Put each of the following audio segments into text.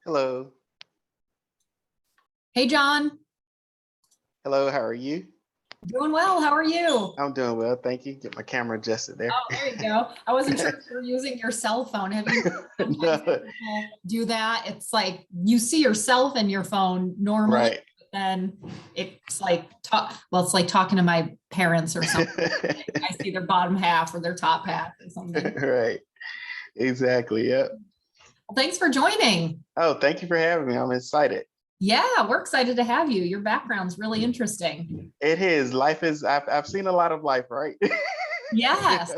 Hello. Hey, John. Hello, how are you? Doing well. How are you? I'm doing well, thank you. Get my camera adjusted there. Oh, there you go. I wasn't sure if you were using your cell phone. Have you sometimes No, people do that? It's like you see yourself in your phone normally, right. but then it's like it's like talking to my parents or something. I see their bottom half or their top half or something. Right. Exactly. Yep. Well, thanks for joining. Oh, thank you for having me. I'm excited. Yeah, we're excited to have you. Your background's really interesting. It is. Life is I've seen a lot of life, right? Yes.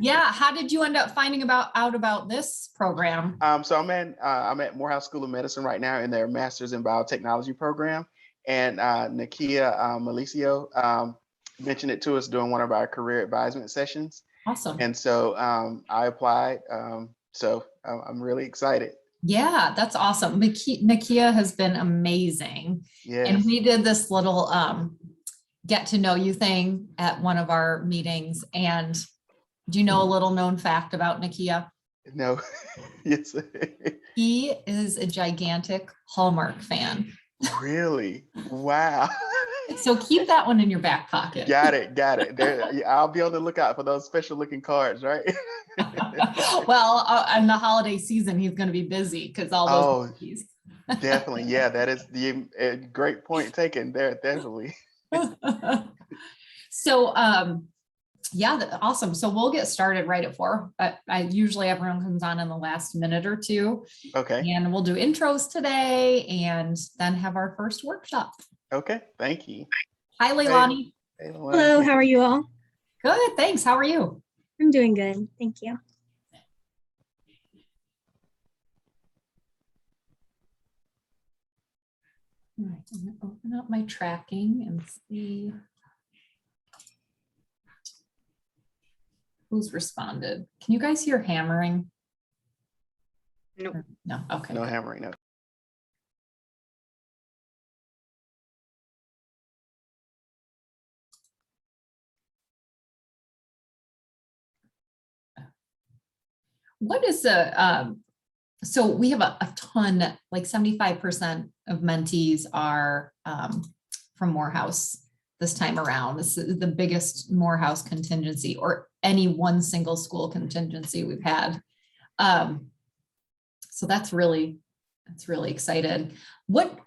Yeah. How did you end up finding out about this program? So I'm at Morehouse School of Medicine right now in their Masters in Biotechnology program. And Nakia Malicio mentioned it to us during one of our career advisement sessions. Awesome. And so I applied. I'm really excited. Yeah, that's awesome. Nakia has been amazing. And Yes. we did this little get to know you thing at one of our meetings. And do you know a little known fact about Nakia? No. Yes. He is a gigantic Hallmark fan. Really? Wow. So keep that one in your back pocket. Got it. Got it. There, yeah, I'll be on the lookout for those special looking cards, right? Well, in the holiday season, he's going to be busy because all those Oh, movies. definitely. Yeah, that is the great point taken there. Definitely. So, yeah, awesome. So we'll get started right at 4. I usually everyone comes on in the last minute or two, Okay. and we'll do intros today and then have our first workshop. Okay. Thank you. Hi, Hey, Leilani. hey, Luana. Hello, how are you all? Good, thanks. How are you? I'm doing good, thank you. All right, I'm gonna open up my tracking and see who's responded. Can you guys hear hammering? Nope. No, okay. No good. hammering. No. What is the so we have a ton, like 75% of mentees are from Morehouse this time around. This is the biggest Morehouse contingency or any one single school contingency we've had. So that's really excited. What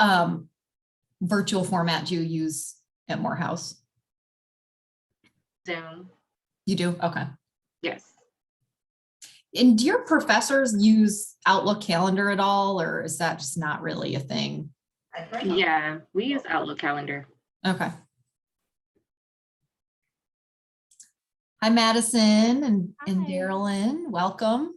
virtual format do you use at Morehouse? Zoom. You do? Okay. Yes. And do your professors use Outlook Calendar at all, or is that just not really a thing? Yeah, we use Outlook Calendar. Okay. Hi, Madison and Hi. Darylyn. Welcome.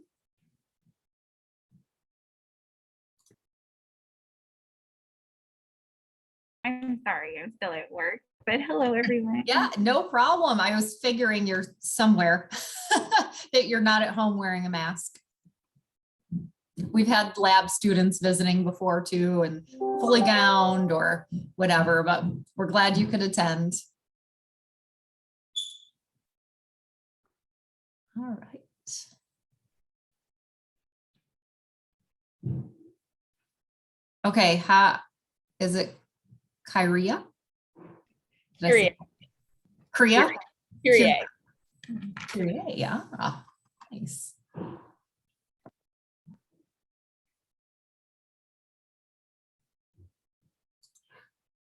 I'm sorry, I'm still at work, but hello, everyone. Yeah, no problem. I was figuring you're somewhere that you're not at home wearing a mask. We've had lab students visiting before too, and fully gowned or whatever, but we're glad you could attend. All right. Okay, is it Kyria? Did I say- Kyria? Kyrie. Kyria, yeah. Ah, nice.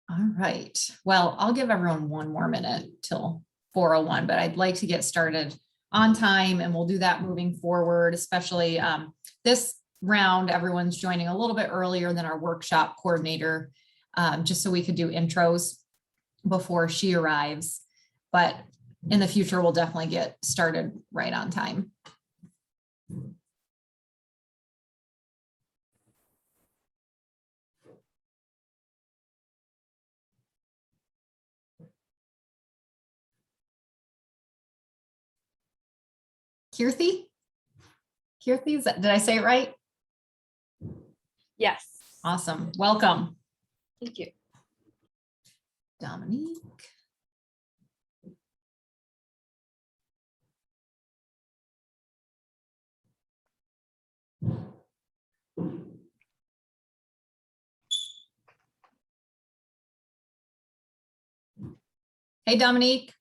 All right. Well, I'll give everyone one more minute till 4:01, but I'd like to get started on time and we'll do that moving forward, especially this round, everyone's joining a little bit earlier than our workshop coordinator, just so we could do intros before she arrives. But in the future, we'll definitely get started right on time. Kirthi? Kirthi, did I say it right? Yes. Awesome. Welcome. Thank you. Dominique. Hey, Dominique.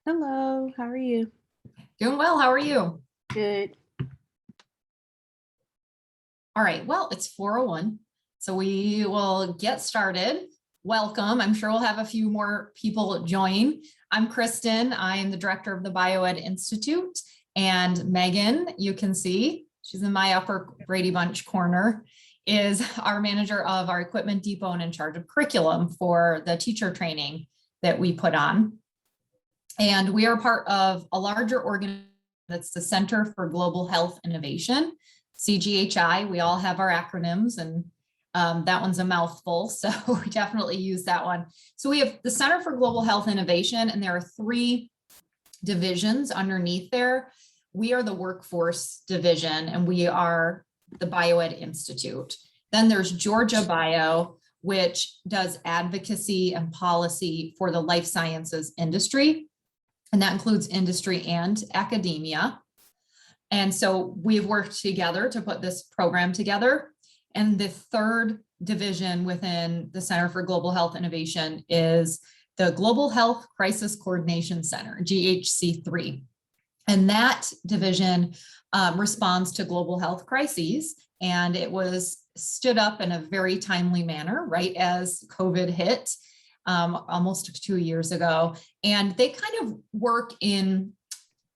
Hello, how are you? Doing well. How are you? Good. All right. Well, it's 4:01, so we will get started. Welcome. I'm sure we'll have a few more people join. I'm Kristen. I am the director of the BioEd Institute, and Megan, you can see, she's in my upper Brady Bunch corner, is our manager of our equipment depot and in charge of curriculum for the teacher training that we put on. And we are part of a larger organization that's the Center for Global Health Innovation, CGHI. We all have our acronyms, and that one's a mouthful, so we definitely use that one. So we have the Center for Global Health Innovation, and there are 3 divisions underneath there. We are the workforce division, and we are the BioEd Institute. Then there's Georgia Bio, which does advocacy and policy for the life sciences industry. And that includes industry and academia. And so we've worked together to put this program together. And the 3rd division within the Center for Global Health Innovation is the Global Health Crisis Coordination Center, GHC3. And that division responds to global health crises. And it was stood up in a very timely manner, right as COVID hit. Almost 2 years ago, and they kind of work in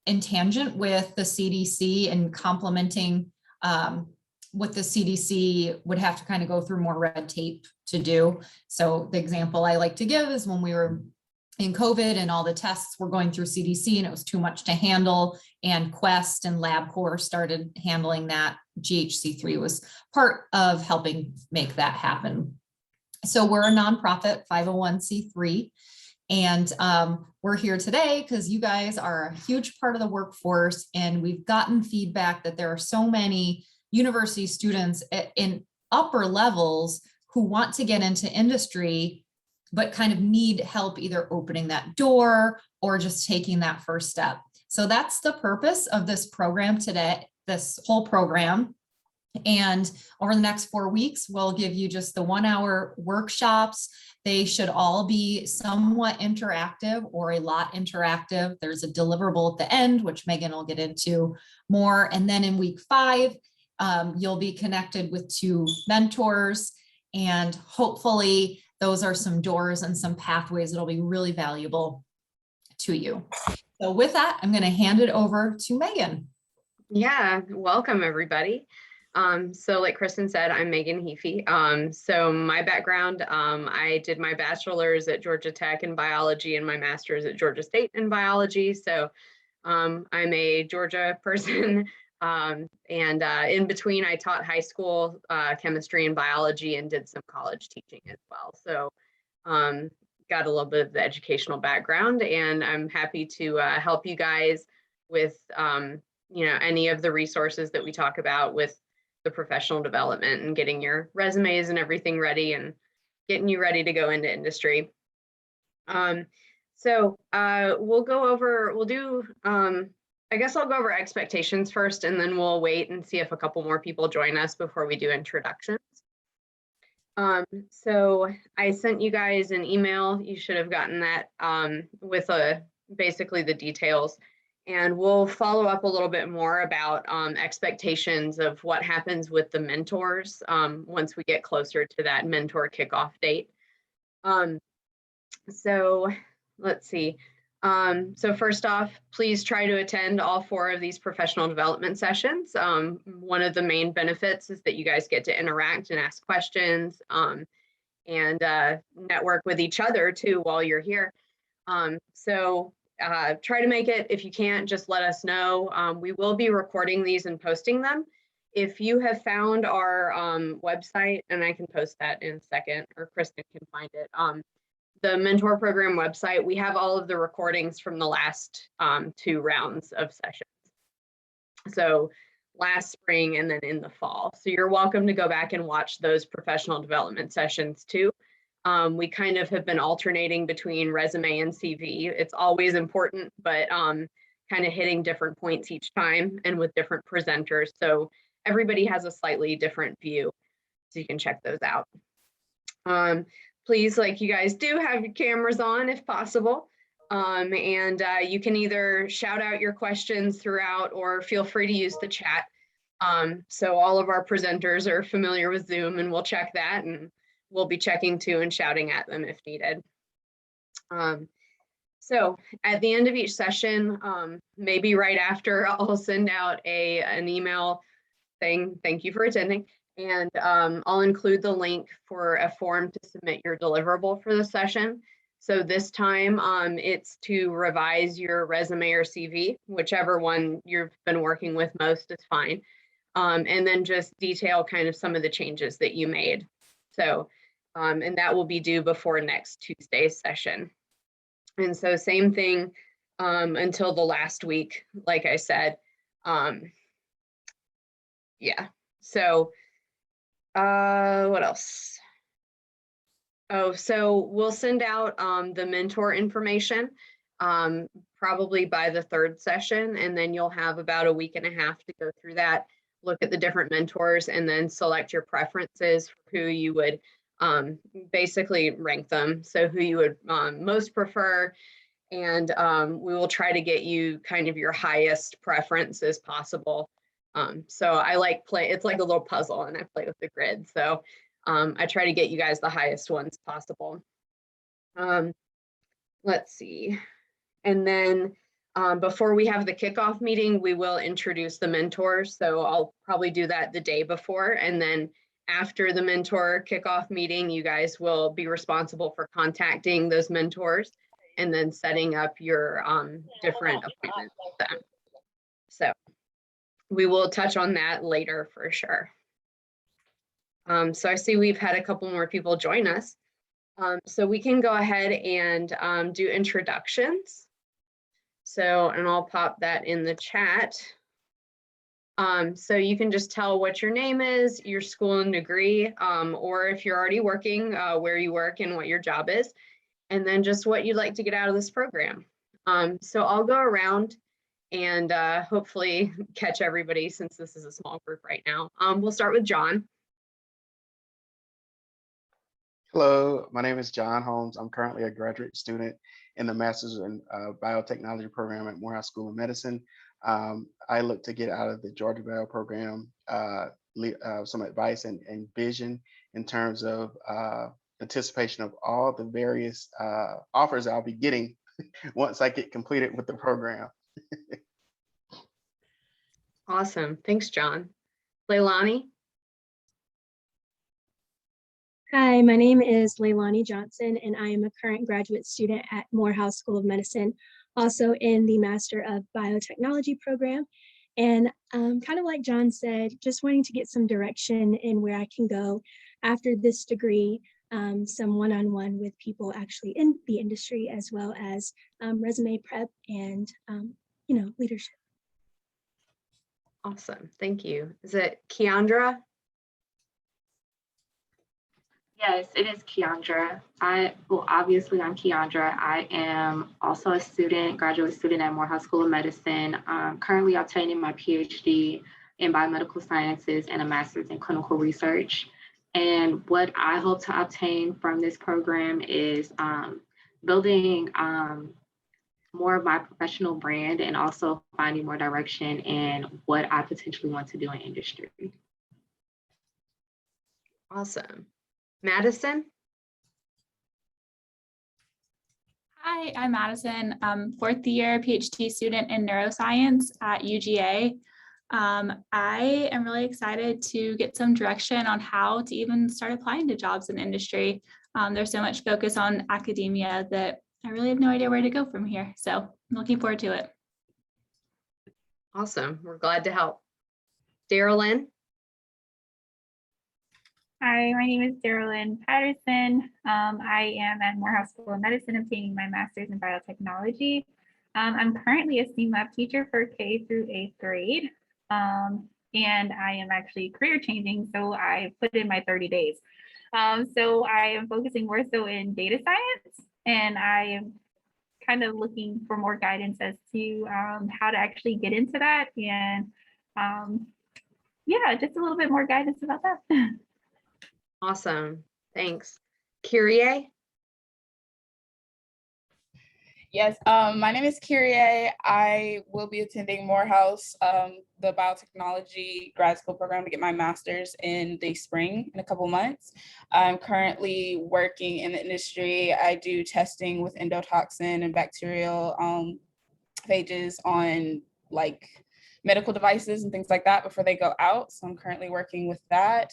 tangent with the CDC and complementing what the CDC would have to kind of go through more red tape to do. So the example I like to give is when we were in COVID and all the tests were going through CDC and it was too much to handle, and Quest and LabCorp started handling that. GHC3 was part of helping make that happen. So we're a nonprofit 501c3, and we're here today because you guys are a huge part of the workforce, and we've gotten feedback that there are so many university students in upper levels who want to get into industry, but kind of need help either opening that door or just taking that first step. So that's the purpose of this program today, this whole program. And over the next 4 weeks, we'll give you just the 1-hour workshops. They should all be somewhat interactive or a lot interactive. There's a deliverable at the end, which Megan will get into more. And then in week 5, you'll be connected with 2 mentors. And hopefully those are some doors and some pathways that'll be really valuable to you. So with that, I'm going to hand it over to Megan. Yeah, welcome everybody. So like Kristen said, I'm Megan Heafy. So my background, I did my bachelor's at Georgia Tech in biology and my master's at Georgia State in biology. So I'm a Georgia person. And in between, I taught high school chemistry and biology and did some college teaching as well. So got a little bit of the educational background, and I'm happy to help you guys with any of the resources that we talk about with the professional development and getting your resumes and everything ready and getting you ready to go into industry. So we'll do, I guess I'll go over expectations first, and then we'll wait and see if a couple more people join us before we do introductions. So I sent you guys an email. You should have gotten that with basically the details. And we'll follow up a little bit more about expectations of what happens with the mentors once we get closer to that mentor kickoff date. So let's see. So first off, please try to attend all 4 of these professional development sessions. One of the main benefits is that you guys get to interact and ask questions and network with each other too while you're here. Try to make it. If you can't, just let us know. We will be recording these and posting them. If you have found our website, and I can post that in a second, or Kristen can find it, the mentor program website, we have all of the recordings from the last 2 rounds of sessions. So last spring and then in the fall. So you're welcome to go back and watch those professional development sessions too. We kind of have been alternating between resume and CV. It's always important, but kind of hitting different points each time and with different presenters. So everybody has a slightly different view. So you can check those out. Please, like you guys do, have your cameras on if possible. And you can either shout out your questions throughout or feel free to use the chat. So all of our presenters are familiar with Zoom, and we'll check that, and we'll be checking too and shouting at them if needed. So at the end of each session, maybe right after, I'll send out an email saying thank you for attending. And I'll include the link for a form to submit your deliverable for the session. So this time it's to revise your resume or CV, whichever one you've been working with most is fine. And then just detail kind of some of the changes that you made. So, and that will be due before next Tuesday's session. And so same thing until the last week, like I said. Yeah, so what else? Oh, so we'll send out the mentor information probably by the third session, and then you'll have about a week and a half to go through that, look at the different mentors, and then select your preferences for who you would basically rank them. So who you would most prefer, and we will try to get you kind of your highest preference as possible. So I like it's like a little puzzle, and I play with the grid. So I try to get you guys the highest ones possible. Let's see. And then before we have the kickoff meeting, we will introduce the mentors. So I'll probably do that the day before. And then after the mentor kickoff meeting, you guys will be responsible for contacting those mentors and then setting up your different appointments with them. So we will touch on that later for sure. So I see we've had a couple more people join us. So we can go ahead and do introductions. So, and I'll pop that in the chat. So you can just tell what your name is, your school and degree, or if you're already working, where you work and what your job is, and then just what you'd like to get out of this program. So I'll go around and hopefully catch everybody since this is a small group right now. We'll start with John. Hello, my name is John Holmes. I'm currently a graduate student in the Master's in Biotechnology program at Morehouse School of Medicine. I look to get out of the Georgia Bio program some advice and vision in terms of anticipation of all the various offers I'll be getting once I get completed with the program. Awesome, thanks, John. Leilani. Hi, my name is Leilani Johnson, and I am a current graduate student at Morehouse School of Medicine, also in the Master of Biotechnology program. And kind of like John said, just wanting to get some direction in where I can go after this degree, some one-on-one with people actually in the industry, as well as resume prep and, leadership. Awesome, thank you. Is it Keandra? Yes, it is Keandra. Obviously I'm Keandra. I am also a student, graduate student at Morehouse School of Medicine. Currently obtaining my PhD in biomedical sciences and a master's in clinical research. And what I hope to obtain from this program is building more of my professional brand and also finding more direction in what I potentially want to do in industry. Awesome. Madison? Hi, I'm Madison, fourth year PhD student in neuroscience at UGA. I am really excited to get some direction on how to even start applying to jobs in industry. There's so much focus on academia that I really have no idea where to go from here. So I'm looking forward to it. Awesome, we're glad to help. Darylyn? Hi, my name is Darylyn Patterson. I am at Morehouse School of Medicine obtaining my master's in biotechnology. I'm currently a STEAM lab teacher for K through 8th grade. And I am actually career changing, so I put in my 30 days. So I am focusing more so in data science, and I am kind of looking for more guidance as to how to actually get into that. And yeah, just a little bit more guidance about that. Awesome. Thanks. Kyrie? Yes, my name is Kyrie. I will be attending Morehouse, the biotechnology grad school program to get my master's in the spring in a couple months. I'm currently working in the industry. I do testing with endotoxin and bacterial phages on like medical devices and things like that before they go out. So I'm currently working with that.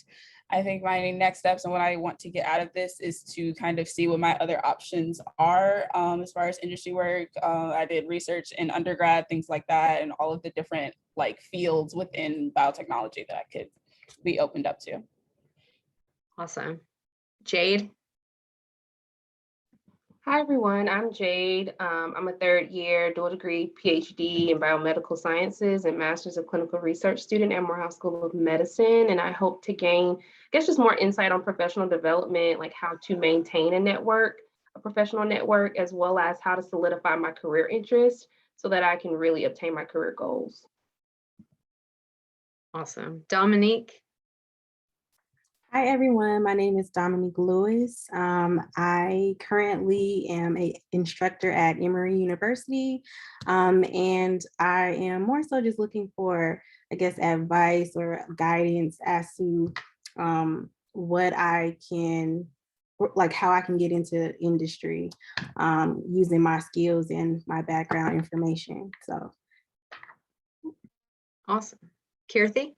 I think my next steps and what I want to get out of this is to kind of see what my other options are as far as industry work. I did research in undergrad, things like that, and all of the different like fields within biotechnology that I could be opened up to. Awesome. Jade? Hi, everyone. I'm Jade. I'm a third year dual degree PhD in biomedical sciences and master's of clinical research student at Morehouse School of Medicine. And I hope to gain, I guess, just more insight on professional development, like how to maintain a network, a professional network, as well as how to solidify my career interests so that I can really obtain my career goals. Awesome. Dominique? Hi, everyone. My name is Dominique Lewis. I currently am an instructor at Emory University, and I am more so just looking for, I guess, advice or guidance as to what I can, like how I can get into industry using my skills and my background information. So. Awesome. Kirthi?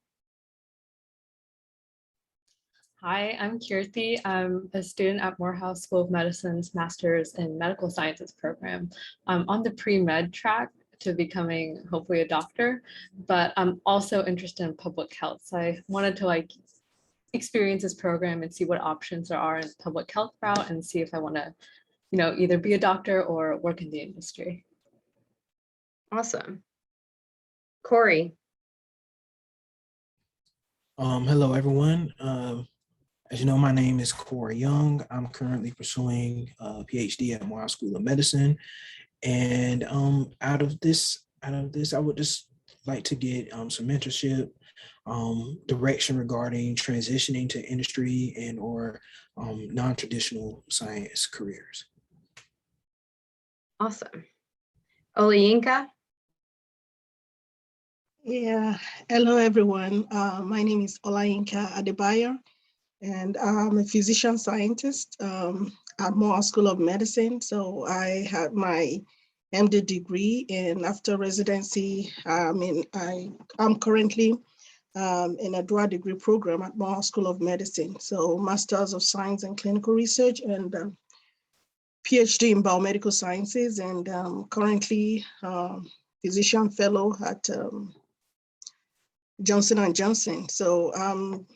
Hi, I'm Kirti. I'm a student at Morehouse School of Medicine's Master's in Medical Sciences program. I'm on the pre-med track to becoming hopefully a doctor, but I'm also interested in public health. So I wanted to experience this program and see what options there are in public health route and see if I want to, either be a doctor or work in the industry. Awesome. Corey? Hello, everyone. As you know, my name is Corey Young. I'm currently pursuing a PhD at Morehouse School of Medicine. And out of this, I would just like to get some mentorship, direction regarding transitioning to industry and or non-traditional science careers. Awesome. Olayinka? Yeah, hello everyone. My name is Olayinka Adebayo, and I'm a physician scientist at Morehouse School of Medicine. So I had my MD degree, and after residency, I'm currently in a dual degree program at Morehouse School of Medicine. So Masters of Science in Clinical Research and PhD in Biomedical Sciences, and currently physician fellow at Johnson & Johnson. So I'm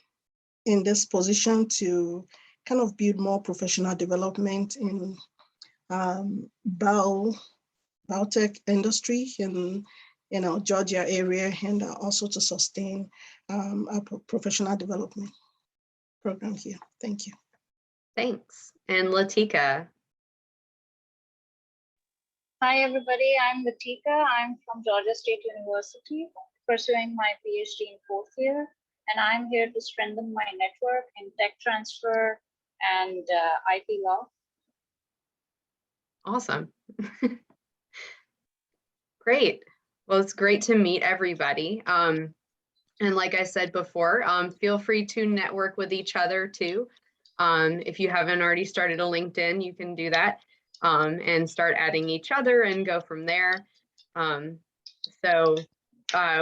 in this position to kind of build more professional development in biotech industry in Georgia area, and also to sustain a professional development program here. Thank you. Thanks. And Latika? Hi, everybody. I'm Latika. I'm from Georgia State University, pursuing my PhD in 4th year, and I'm here to strengthen my network in tech transfer and IP law. Awesome. Great. Well, it's great to meet everybody. And like I said before, feel free to network with each other too. If you haven't already started a LinkedIn, you can do that and start adding each other and go from there.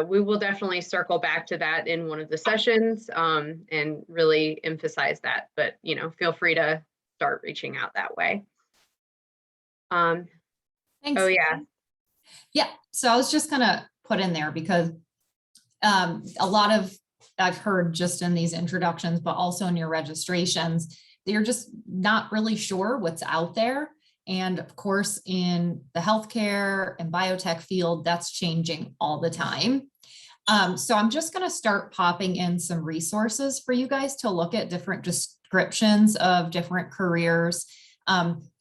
We will definitely circle back to that in one of the sessions and really emphasize that, but feel free to start reaching out that way. Thanks. Oh yeah. Yeah, so I was just gonna put in there because a lot of, I've heard just in these introductions, but also in your registrations, that you're just not really sure what's out there. And of course, in the healthcare and biotech field, that's changing all the time. So I'm just going to start popping in some resources for you guys to look at different descriptions of different careers.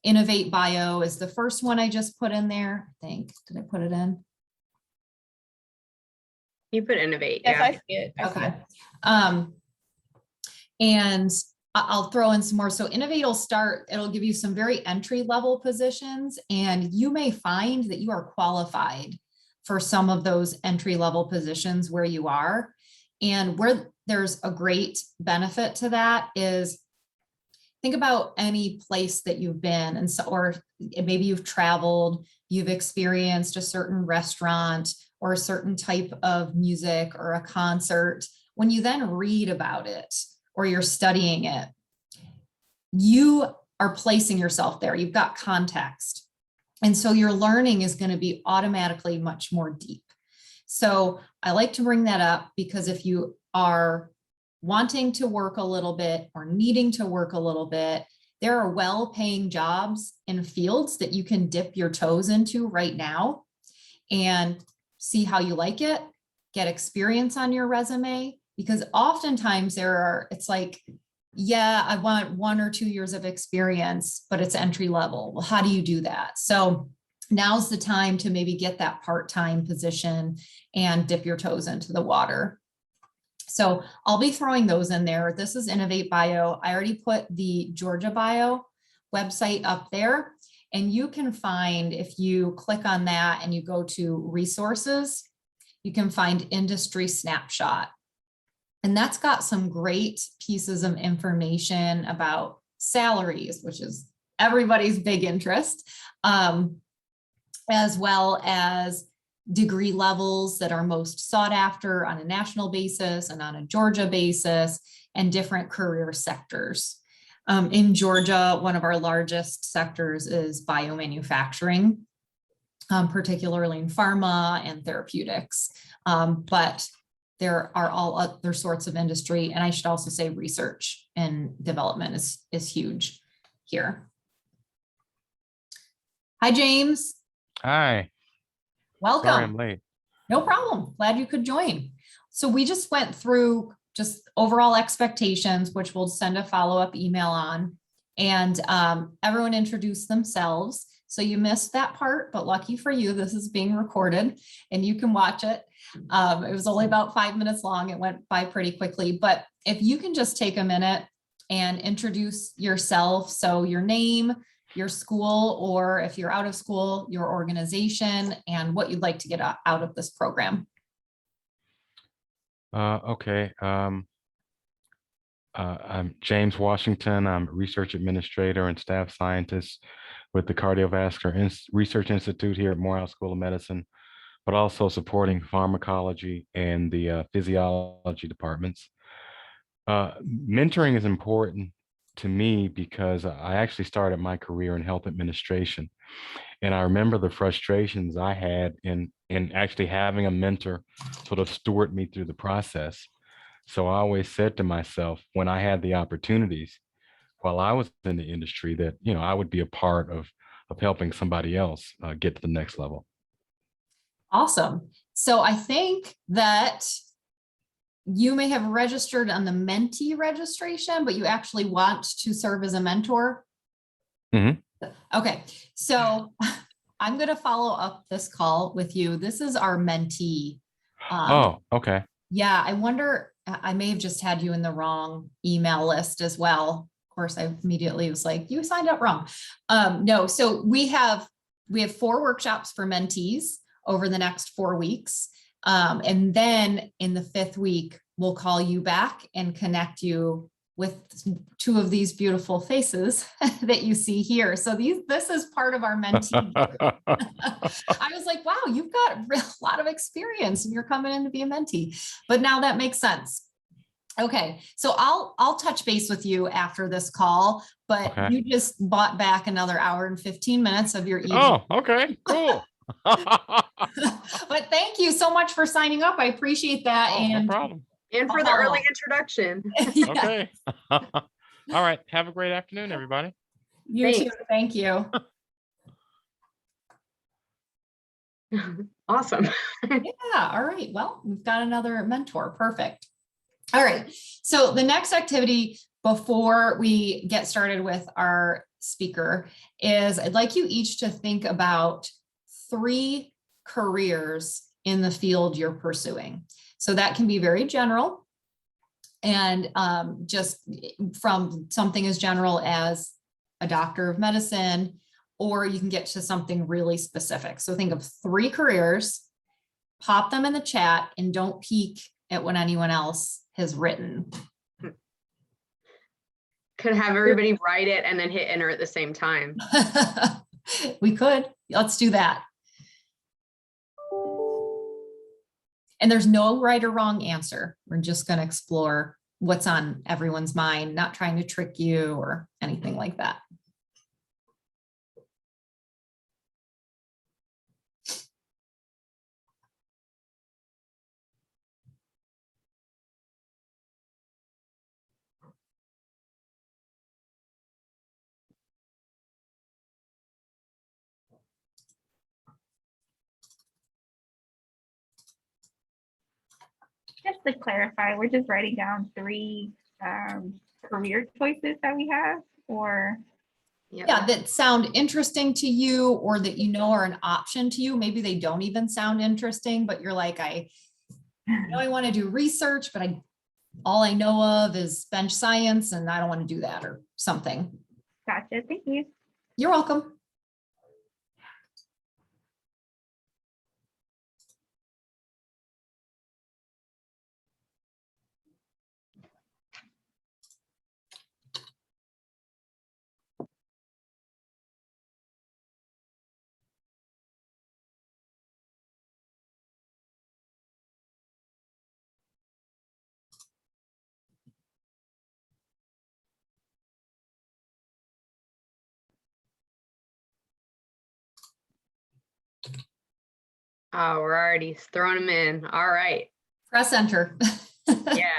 Innovate Bio is the first one I just put in there. I think, did I put it in? You put Innovate. Yes, yeah. I see it. Okay. And I'll throw in some more. So Innovate will start, it'll give you some very entry level positions, and you may find that you are qualified for some of those entry level positions where you are. And where there's a great benefit to that is, think about any place that you've been, and so, or maybe you've traveled, you've experienced a certain restaurant or a certain type of music or a concert. When you then read about it or you're studying it, you are placing yourself there. You've got context. And so your learning is going to be automatically much more deep. So I like to bring that up because if you are wanting to work a little bit or needing to work a little bit, there are well-paying jobs in fields that you can dip your toes into right now and see how you like it, get experience on your resume, because oftentimes it's like, yeah, I want 1 or 2 years of experience, but it's entry level. Well, how do you do that? So now's the time to maybe get that part-time position and dip your toes into the water. So I'll be throwing those in there. This is Innovate Bio. I already put the Georgia Bio website up there, and you can find, if you click on that and you go to resources, you can find Industry Snapshot. And that's got some great pieces of information about salaries, which is everybody's big interest, as well as degree levels that are most sought after on a national basis and on a Georgia basis, and different career sectors. In Georgia, one of our largest sectors is biomanufacturing, particularly in pharma and therapeutics. But there are all other sorts of industry. And I should also say research and development is huge here. Hi, James. Hi. Welcome. Sorry I'm late. No problem. Glad you could join. So we just went through just overall expectations, which we'll send a follow-up email on. And everyone introduced themselves. So you missed that part, but lucky for you, this is being recorded and you can watch it. It was only about 5 minutes long. It went by pretty quickly, but if you can just take a minute and introduce yourself. So your name, your school, or if you're out of school, your organization, and what you'd like to get out of this program. Okay. I'm James Washington. I'm a research administrator and staff scientist with the Cardiovascular Research Institute here at Morehouse School of Medicine, but also supporting pharmacology and the physiology departments. Mentoring is important to me because I actually started my career in health administration. And I remember the frustrations I had in actually having a mentor sort of steward me through the process. So I always said to myself, when I had the opportunities while I was in the industry, that, you know, I would be a part of helping somebody else get to the next level. Awesome. So I think that you may have registered on the mentee registration, but you actually want to serve as a mentor. Mm-hmm. Okay. So I'm going to follow up this call with you. This is our mentee. Oh, okay. Yeah. I wonder, I may have just had you in the wrong email list as well. Of course, I immediately was like, you signed up wrong. No. So we have 4 workshops for mentees over the next 4 weeks. And then in the 5th week, we'll call you back and connect you with 2 of these beautiful faces that you see here. So this is part of our mentee group. I was like, wow, you've got a lot of experience and you're coming in to be a mentee, but now that makes sense. Okay. So I'll touch base with you after this call, but Okay. you just bought back another hour and 15 minutes of your evening. Oh, okay, cool. But thank you so much for signing up. I appreciate that. Oh, and no problem. And for the early introduction. Yeah. Okay. All right. Have a great afternoon, everybody. You too. Thanks. Thank you. Awesome. Yeah. All right. Well, we've got another mentor. Perfect. All right. So the next activity before we get started with our speaker is I'd like you each to think about 3 careers in the field you're pursuing. So that can be very general. And just from something as general as a doctor of medicine, or you can get to something really specific. So think of 3 careers, pop them in the chat, and don't peek at what anyone else has written. Could have everybody write it and then hit enter at the same time. We could. Let's do that. And there's no right or wrong answer. We're just going to explore what's on everyone's mind, not trying to trick you or anything like that. Just to clarify, we're just writing down 3 career choices that we have, or Yeah, that sound interesting to you or that you know are an option to you. Maybe they don't even sound interesting, but you're like, I know I want to do research, but all I know of is bench science and I don't want to do that or something. Gotcha. Thank you. You're welcome. Oh, we're already throwing them in. All right. Press enter. Yeah.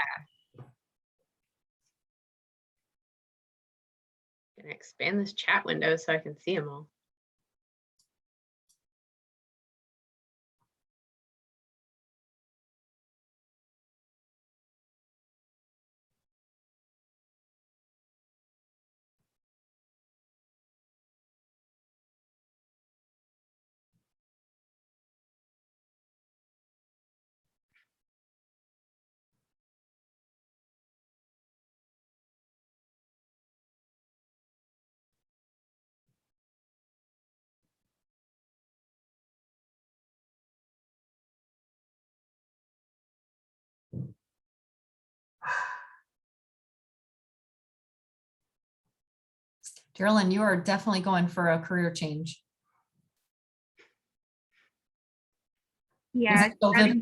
Gonna expand this chat window so I can see them all. Geraldine, you are definitely going for a career change. Yeah. Is it COVID?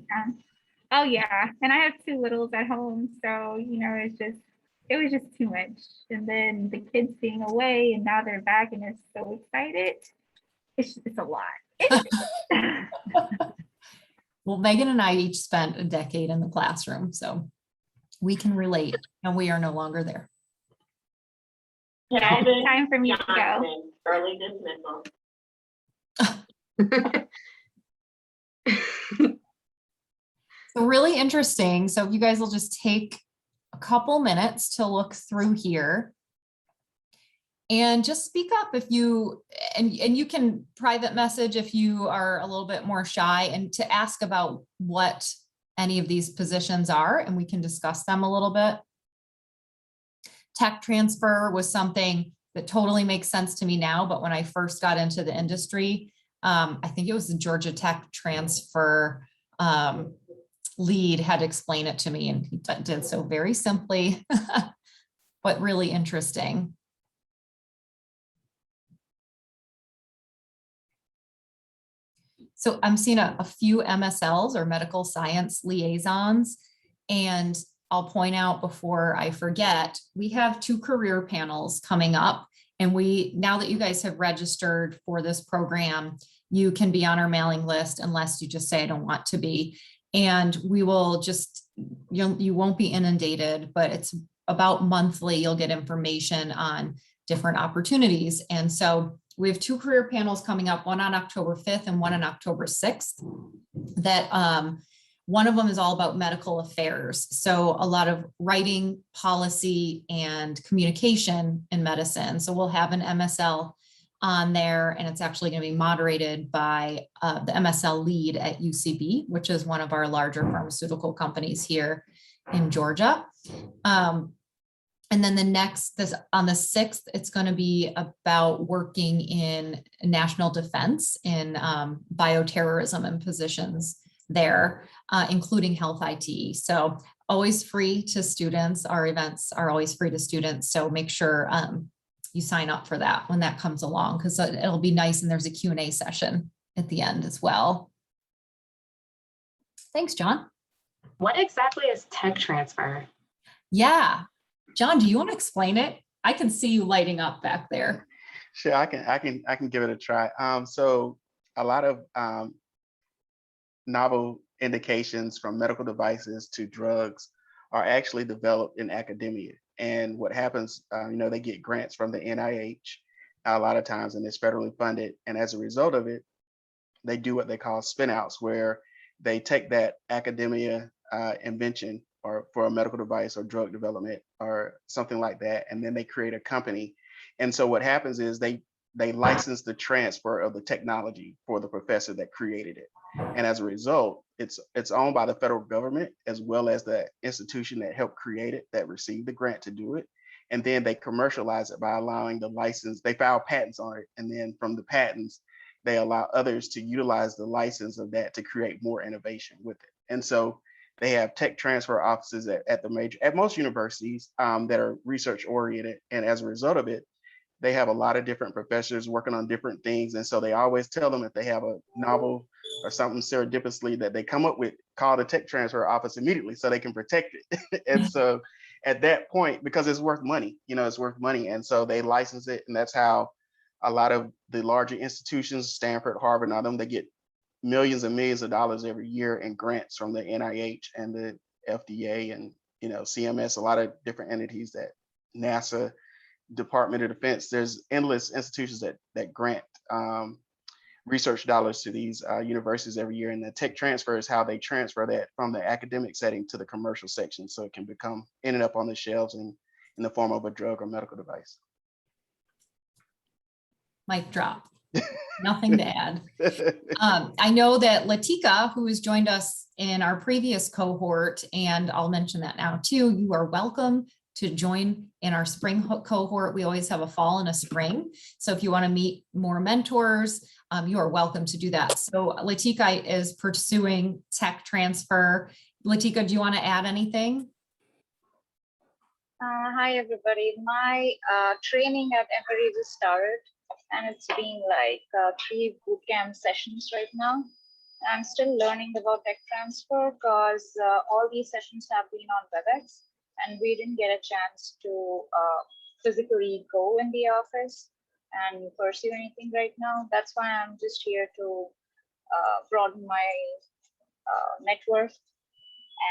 Oh yeah, and I have 2 littles at home, so it was just too much. And then the kids being away, and now they're back, and they're so excited. It's a lot. Well, Megan and I each spent a decade in the classroom, so we can relate, and we are no longer there. Yeah, it's time for me to go. Early dismissal. So really interesting. So you guys will just take a couple minutes to look through here and just speak up if you, and you can private message if you are a little bit more shy, and to ask about what any of these positions are, and we can discuss them a little bit. Tech transfer was something that totally makes sense to me now, but when I first got into the industry, I think it was the Georgia Tech transfer lead had to explain it to me, and he did so very simply, but really interesting. So I'm seeing a few MSLs or medical science liaisons, and I'll point out before I forget, we have 2 career panels coming up, and now that you guys have registered for this program, you can be on our mailing list unless you just say I don't want to be. And we will just, you won't be inundated, but it's about monthly, you'll get information on different opportunities. And so we have 2 career panels coming up, one on October 5th and one on October 6th, that one of them is all about medical affairs. So a lot of writing, policy, and communication in medicine. So we'll have an MSL on there, and it's actually going to be moderated by the MSL lead at UCB, which is one of our larger pharmaceutical companies here in Georgia. And then on the 6th, it's going to be about working in national defense in bioterrorism and positions there, including health IT. So always free to students. Our events are always free to students. So make sure you sign up for that when that comes along, because it'll be nice. And there's a Q&A session at the end as well. Thanks, John. What exactly is tech transfer? Yeah. John, do you want to explain it? I can see you lighting up back there. Sure, I can give it a try. So a lot of novel indications, from medical devices to drugs, are actually developed in academia. And what happens, they get grants from the NIH a lot of times, and it's federally funded. And as a result of it, they do what they call spin-outs, where they take that academia invention or for a medical device or drug development or something like that, and then they create a company. And so what happens is they license the transfer of the technology for the professor that created it. And as a result, it's owned by the federal government as well as the institution that helped create it, that received the grant to do it. And then they commercialize it by allowing the license, they file patents on it. And then from the patents, they allow others to utilize the license of that to create more innovation with it. And so they have tech transfer offices at most universities that are research oriented. And as a result of it, they have a lot of different professors working on different things. And so they always tell them if they have a novel or something serendipitously that they come up with, call the tech transfer office immediately so they can protect it. And so at that point, because it's worth money, it's worth money. And so they license it. And that's how a lot of the larger institutions, Stanford, Harvard, and all them, they get millions and millions of dollars every year in grants from the NIH and the FDA and CMS, a lot of different entities, that NASA, Department of Defense. There's endless institutions that grant research dollars to these universities every year. And the tech transfer is how they transfer that from the academic setting to the commercial section, so it can ended up on the shelves in the form of a drug or medical device. Mic drop. Nothing to add. I know that Latika, who has joined us in our previous cohort, and I'll mention that now too, you are welcome to join in our spring cohort. We always have a fall and a spring. So if you want to meet more mentors, you are welcome to do that. So Latika is pursuing tech transfer. Latika, do you want to add anything? Hi, everybody. My training at Emory just started, and it's been like 3 bootcamp sessions right now. I'm still learning about tech transfer because all these sessions have been on WebEx, and we didn't get a chance to physically go in the office and pursue anything right now. That's why I'm just here to broaden my network.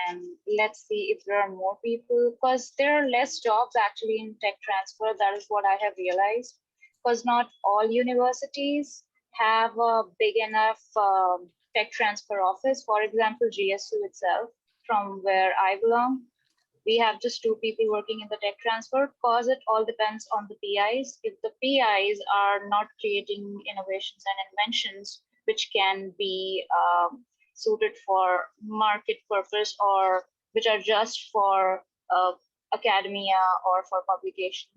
And let's see if there are more people, because there are less jobs actually in tech transfer. That is what I have realized, because not all universities have a big enough tech transfer office. For example, GSU itself, from where I belong, we have just 2 people working in the tech transfer, because it all depends on the PIs. If the PIs are not creating innovations and inventions which can be suited for market purpose, or which are just for academia or for publication,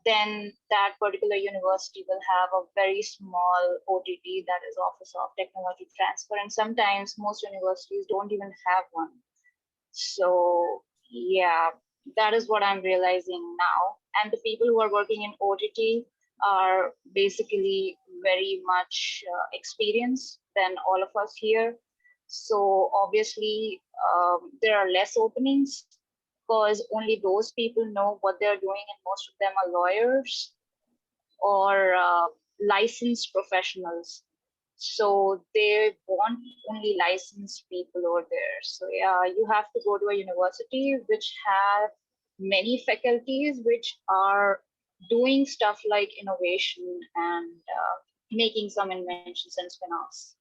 then that particular university will have a very small OTT, that is Office of Technology Transfer. And sometimes most universities don't even have one. So yeah, that is what I'm realizing now. And the people who are working in OTT are basically very much experienced than all of us here. So obviously there are less openings, because only those people know what they're doing, and most of them are lawyers or licensed professionals. So they want only licensed people over there. So yeah, you have to go to a university which have many faculties which are doing stuff like innovation and making some inventions and spin-offs.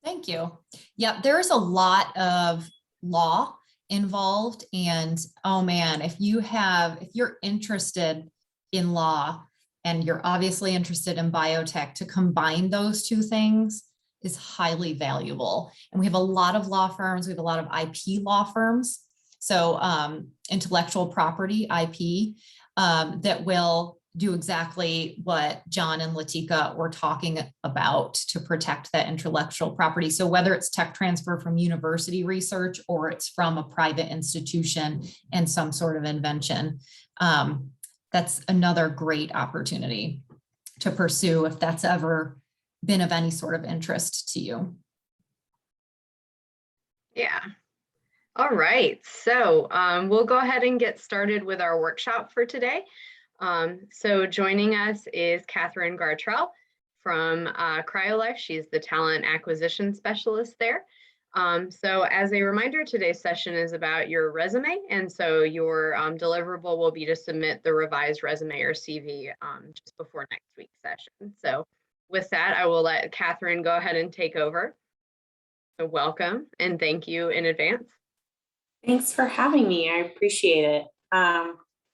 Thank you. Yeah, there's a lot of law involved, and oh man, if you're interested in law and you're obviously interested in biotech, to combine those 2 things is highly valuable. And we have a lot of law firms, we have a lot of IP law firms So intellectual property, IP, that will do exactly what John and Latika were talking about to protect that intellectual property. So whether it's tech transfer from university research or it's from a private institution and some sort of invention, that's another great opportunity to pursue if that's ever been of any sort of interest to you. Yeah. All right. So we'll go ahead and get started with our workshop for today. So joining us is Catherine Gartrell from CryoLife. She's the talent acquisition specialist there. So as a reminder, today's session is about your resume. And so your deliverable will be to submit the revised resume or CV just before next week's session. So with that, I will let Catherine go ahead and take over. So welcome and thank you in advance. Thanks for having me. I appreciate it.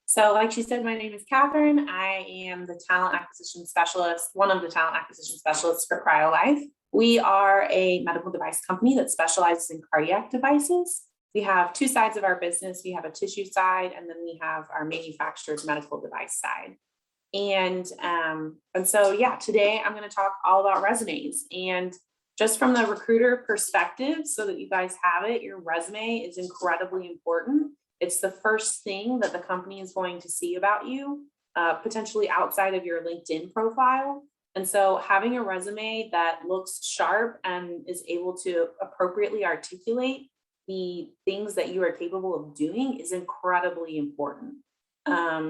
So like she said, my name is Catherine. I am the talent acquisition specialist, one of the talent acquisition specialists for CryoLife. We are a medical device company that specializes in cardiac devices. We have two sides of our business. We have a tissue side, and then we have our manufactured medical device side. And so, yeah, today I'm going to talk all about resumes. And just from the recruiter perspective, so that you guys have it, your resume is incredibly important. It's the first thing that the company is going to see about you, potentially outside of your LinkedIn profile. And so having a resume that looks sharp and is able to appropriately articulate the things that you are capable of doing is incredibly important.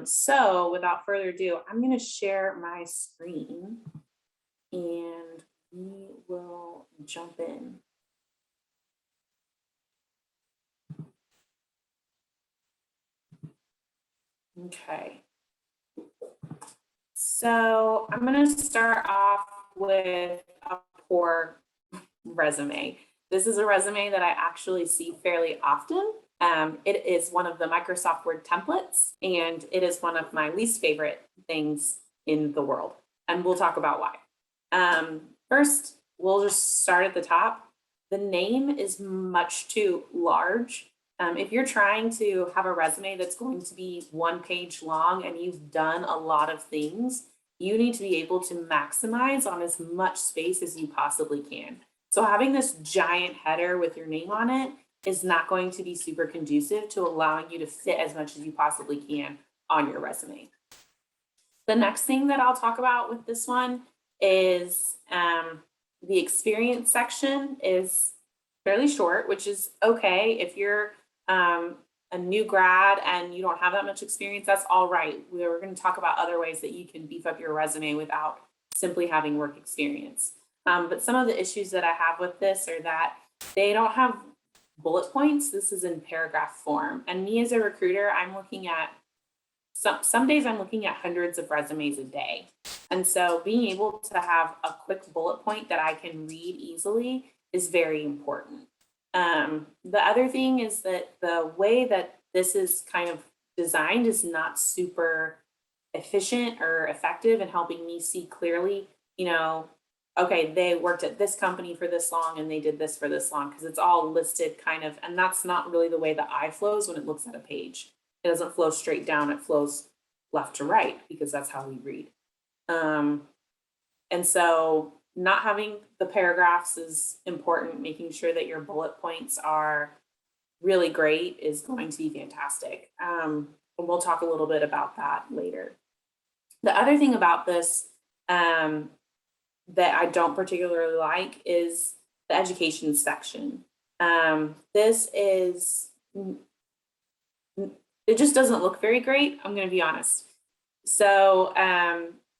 So without further ado, I'm going to share my screen and we will jump in. Okay. So I'm going to start off with a poor resume. This is a resume that I actually see fairly often. It is one of the Microsoft Word templates, and it is one of my least favorite things in the world. And we'll talk about why. First, we'll just start at the top. The name is much too large. If you're trying to have a resume that's going to be 1 page long and you've done a lot of things, you need to be able to maximize on as much space as you possibly can. So having this giant header with your name on it is not going to be super conducive to allowing you to fit as much as you possibly can on your resume. The next thing that I'll talk about with this one is the experience section is fairly short, which is okay. If you're a new grad and you don't have that much experience, that's all right. We're going to talk about other ways that you can beef up your resume without simply having work experience. But some of the issues that I have with this are that they don't have bullet points. This is in paragraph form. And me as a recruiter, I'm looking at, some days I'm looking at hundreds of resumes a day. And so being able to have a quick bullet point that I can read easily is very important. The other thing is that the way that this is kind of designed is not super efficient or effective in helping me see clearly, you know, okay, they worked at this company for this long and they did this for this long, because it's all listed kind of, and that's not really the way the eye flows when it looks at a page. It doesn't flow straight down, it flows left to right because that's how we read. And so not having the paragraphs is important. Making sure that your bullet points are really great is going to be fantastic. And we'll talk a little bit about that later. The other thing about this that I don't particularly like is the education section. This is, it just doesn't look very great, I'm going to be honest. So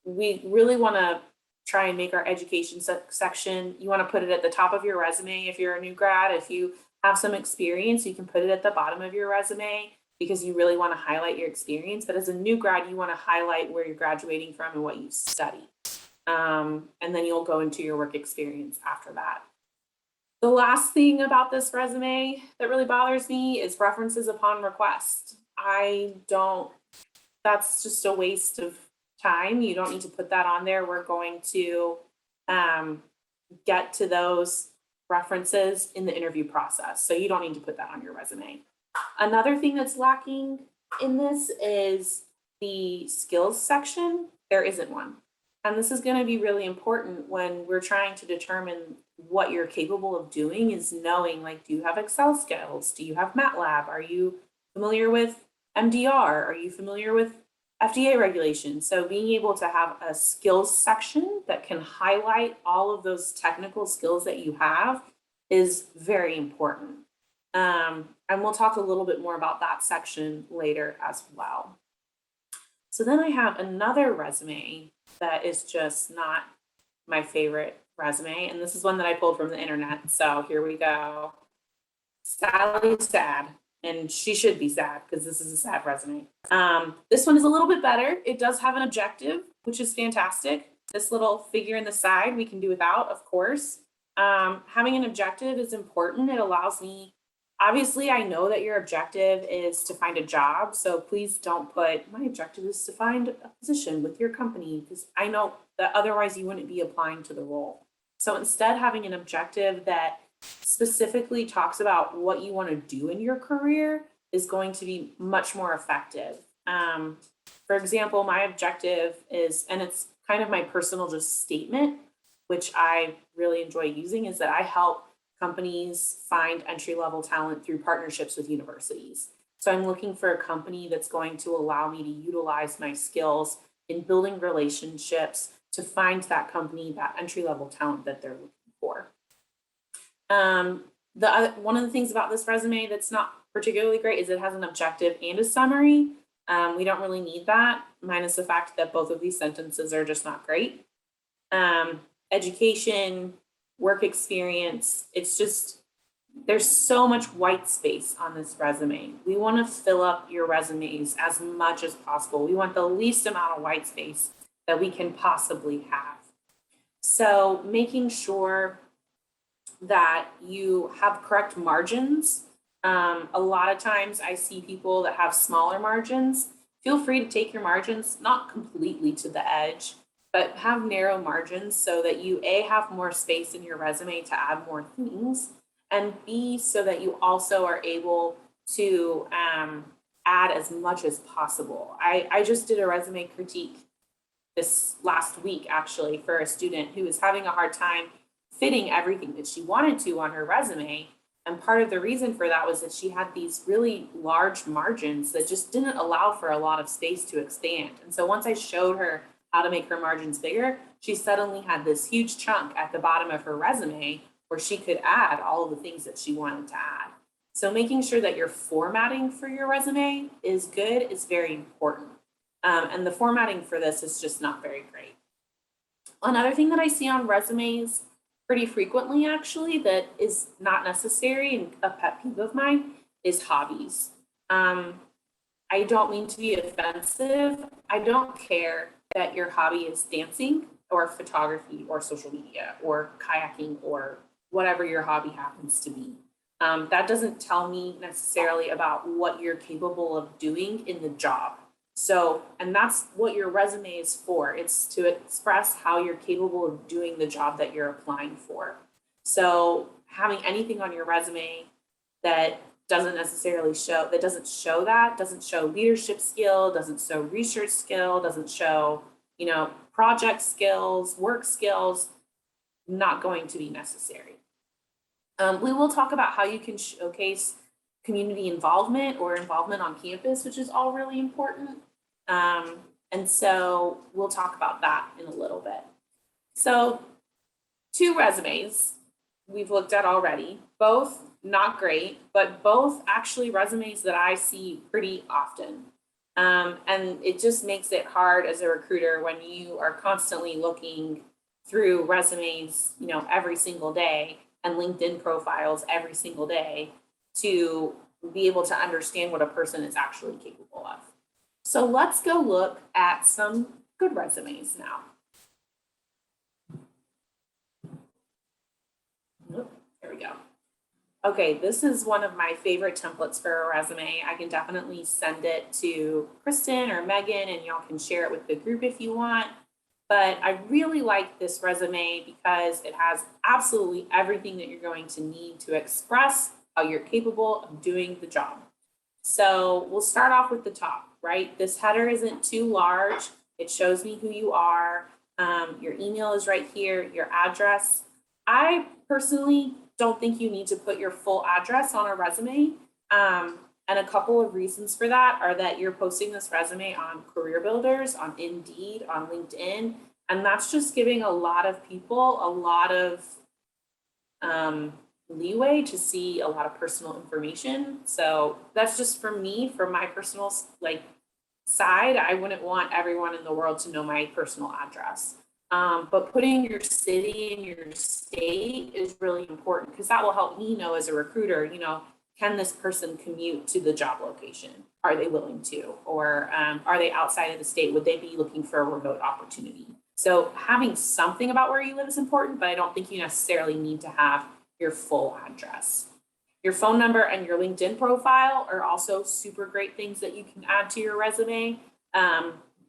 we really want to try and make our education section, you want to put it at the top of your resume. If you're a new grad, if you have some experience, you can put it at the bottom of your resume because you really want to highlight your experience. But as a new grad, you want to highlight where you're graduating from and what you studied. And then you'll go into your work experience after that. The last thing about this resume that really bothers me is references upon request. That's just a waste of time. You don't need to put that on there. We're going to get to those references in the interview process. So you don't need to put that on your resume. Another thing that's lacking in this is the skills section. There isn't one. And this is going to be really important when we're trying to determine what you're capable of doing, is knowing, like, do you have Excel skills? Do you have MATLAB? Are you familiar with MDR? Are you familiar with FDA regulations? So being able to have a skills section that can highlight all of those technical skills that you have is very important. And we'll talk a little bit more about that section later as well. So then I have another resume that is just not my favorite resume. And this is one that I pulled from the internet. So here we go. Sally's sad, and she should be sad because this is a sad resume. This one is a little bit better. It does have an objective, which is fantastic. This little figure in the side we can do without, of course. Having an objective is important. It allows me, obviously, I know that your objective is to find a job. So please don't put, my objective is to find a position with your company, because I know that otherwise you wouldn't be applying to the role. So instead, having an objective that specifically talks about what you want to do in your career is going to be much more effective. For example, my objective is, and it's kind of my personal just statement, which I really enjoy using, is that I help companies find entry-level talent through partnerships with universities. So I'm looking for a company that's going to allow me to utilize my skills in building relationships to find that company, that entry-level talent that they're looking for. One of the things about this resume that's not particularly great is it has an objective and a summary. We don't really need that, minus the fact that both of these sentences are just not great. Education, work experience, it's just, there's so much white space on this resume. We want to fill up your resumes as much as possible. We want the least amount of white space that we can possibly have. So making sure that you have correct margins. A lot of times I see people that have smaller margins. Feel free to take your margins, not completely to the edge, but have narrow margins so that you A, have more space in your resume to add more things, and B, so that you also are able to add as much as possible. I just did a resume critique this last week, actually, for a student who was having a hard time fitting everything that she wanted to on her resume. And part of the reason for that was that she had these really large margins that just didn't allow for a lot of space to expand. And so once I showed her how to make her margins bigger, she suddenly had this huge chunk at the bottom of her resume where she could add all of the things that she wanted to add. So making sure that your formatting for your resume is good is very important. And the formatting for this is just not very great. Another thing that I see on resumes pretty frequently, actually, that is not necessary and a pet peeve of mine is hobbies. I don't mean to be offensive. I don't care that your hobby is dancing or photography or social media or kayaking or whatever your hobby happens to be. That doesn't tell me necessarily about what you're capable of doing in the job. So, and that's what your resume is for. It's to express how you're capable of doing the job that you're applying for. So having anything on your resume that doesn't necessarily show, doesn't show leadership skill, doesn't show research skill, doesn't show, project skills, work skills, not going to be necessary. We will talk about how you can showcase community involvement or involvement on campus, which is all really important. And so we'll talk about that in a little bit. So 2 resumes we've looked at already, both not great, but both actually resumes that I see pretty often. And it just makes it hard as a recruiter when you are constantly looking through resumes, every single day and LinkedIn profiles every single day to be able to understand what a person is actually capable of. So let's go look at some good resumes now. There we go. Okay, this is one of my favorite templates for a resume. I can definitely send it to Kristen or Megan and y'all can share it with the group if you want. But I really like this resume because it has absolutely everything that you're going to need to express how you're capable of doing the job. So we'll start off with the top, right? This header isn't too large. It shows me who you are. Your email is right here, your address. I personally don't think you need to put your full address on a resume. And a couple of reasons for that are that you're posting this resume on Career Builders, on Indeed, on LinkedIn, and that's just giving a lot of people a lot of leeway to see a lot of personal information. So that's just for me, from my personal side. I wouldn't want everyone in the world to know my personal address. But putting your city and your state is really important, because that will help me know as a recruiter, can this person commute to the job location? Are they willing to? Or are they outside of the state? Would they be looking for a remote opportunity? So having something about where you live is important, but I don't think you necessarily need to have your full address. Your phone number and your LinkedIn profile are also super great things that you can add to your resume.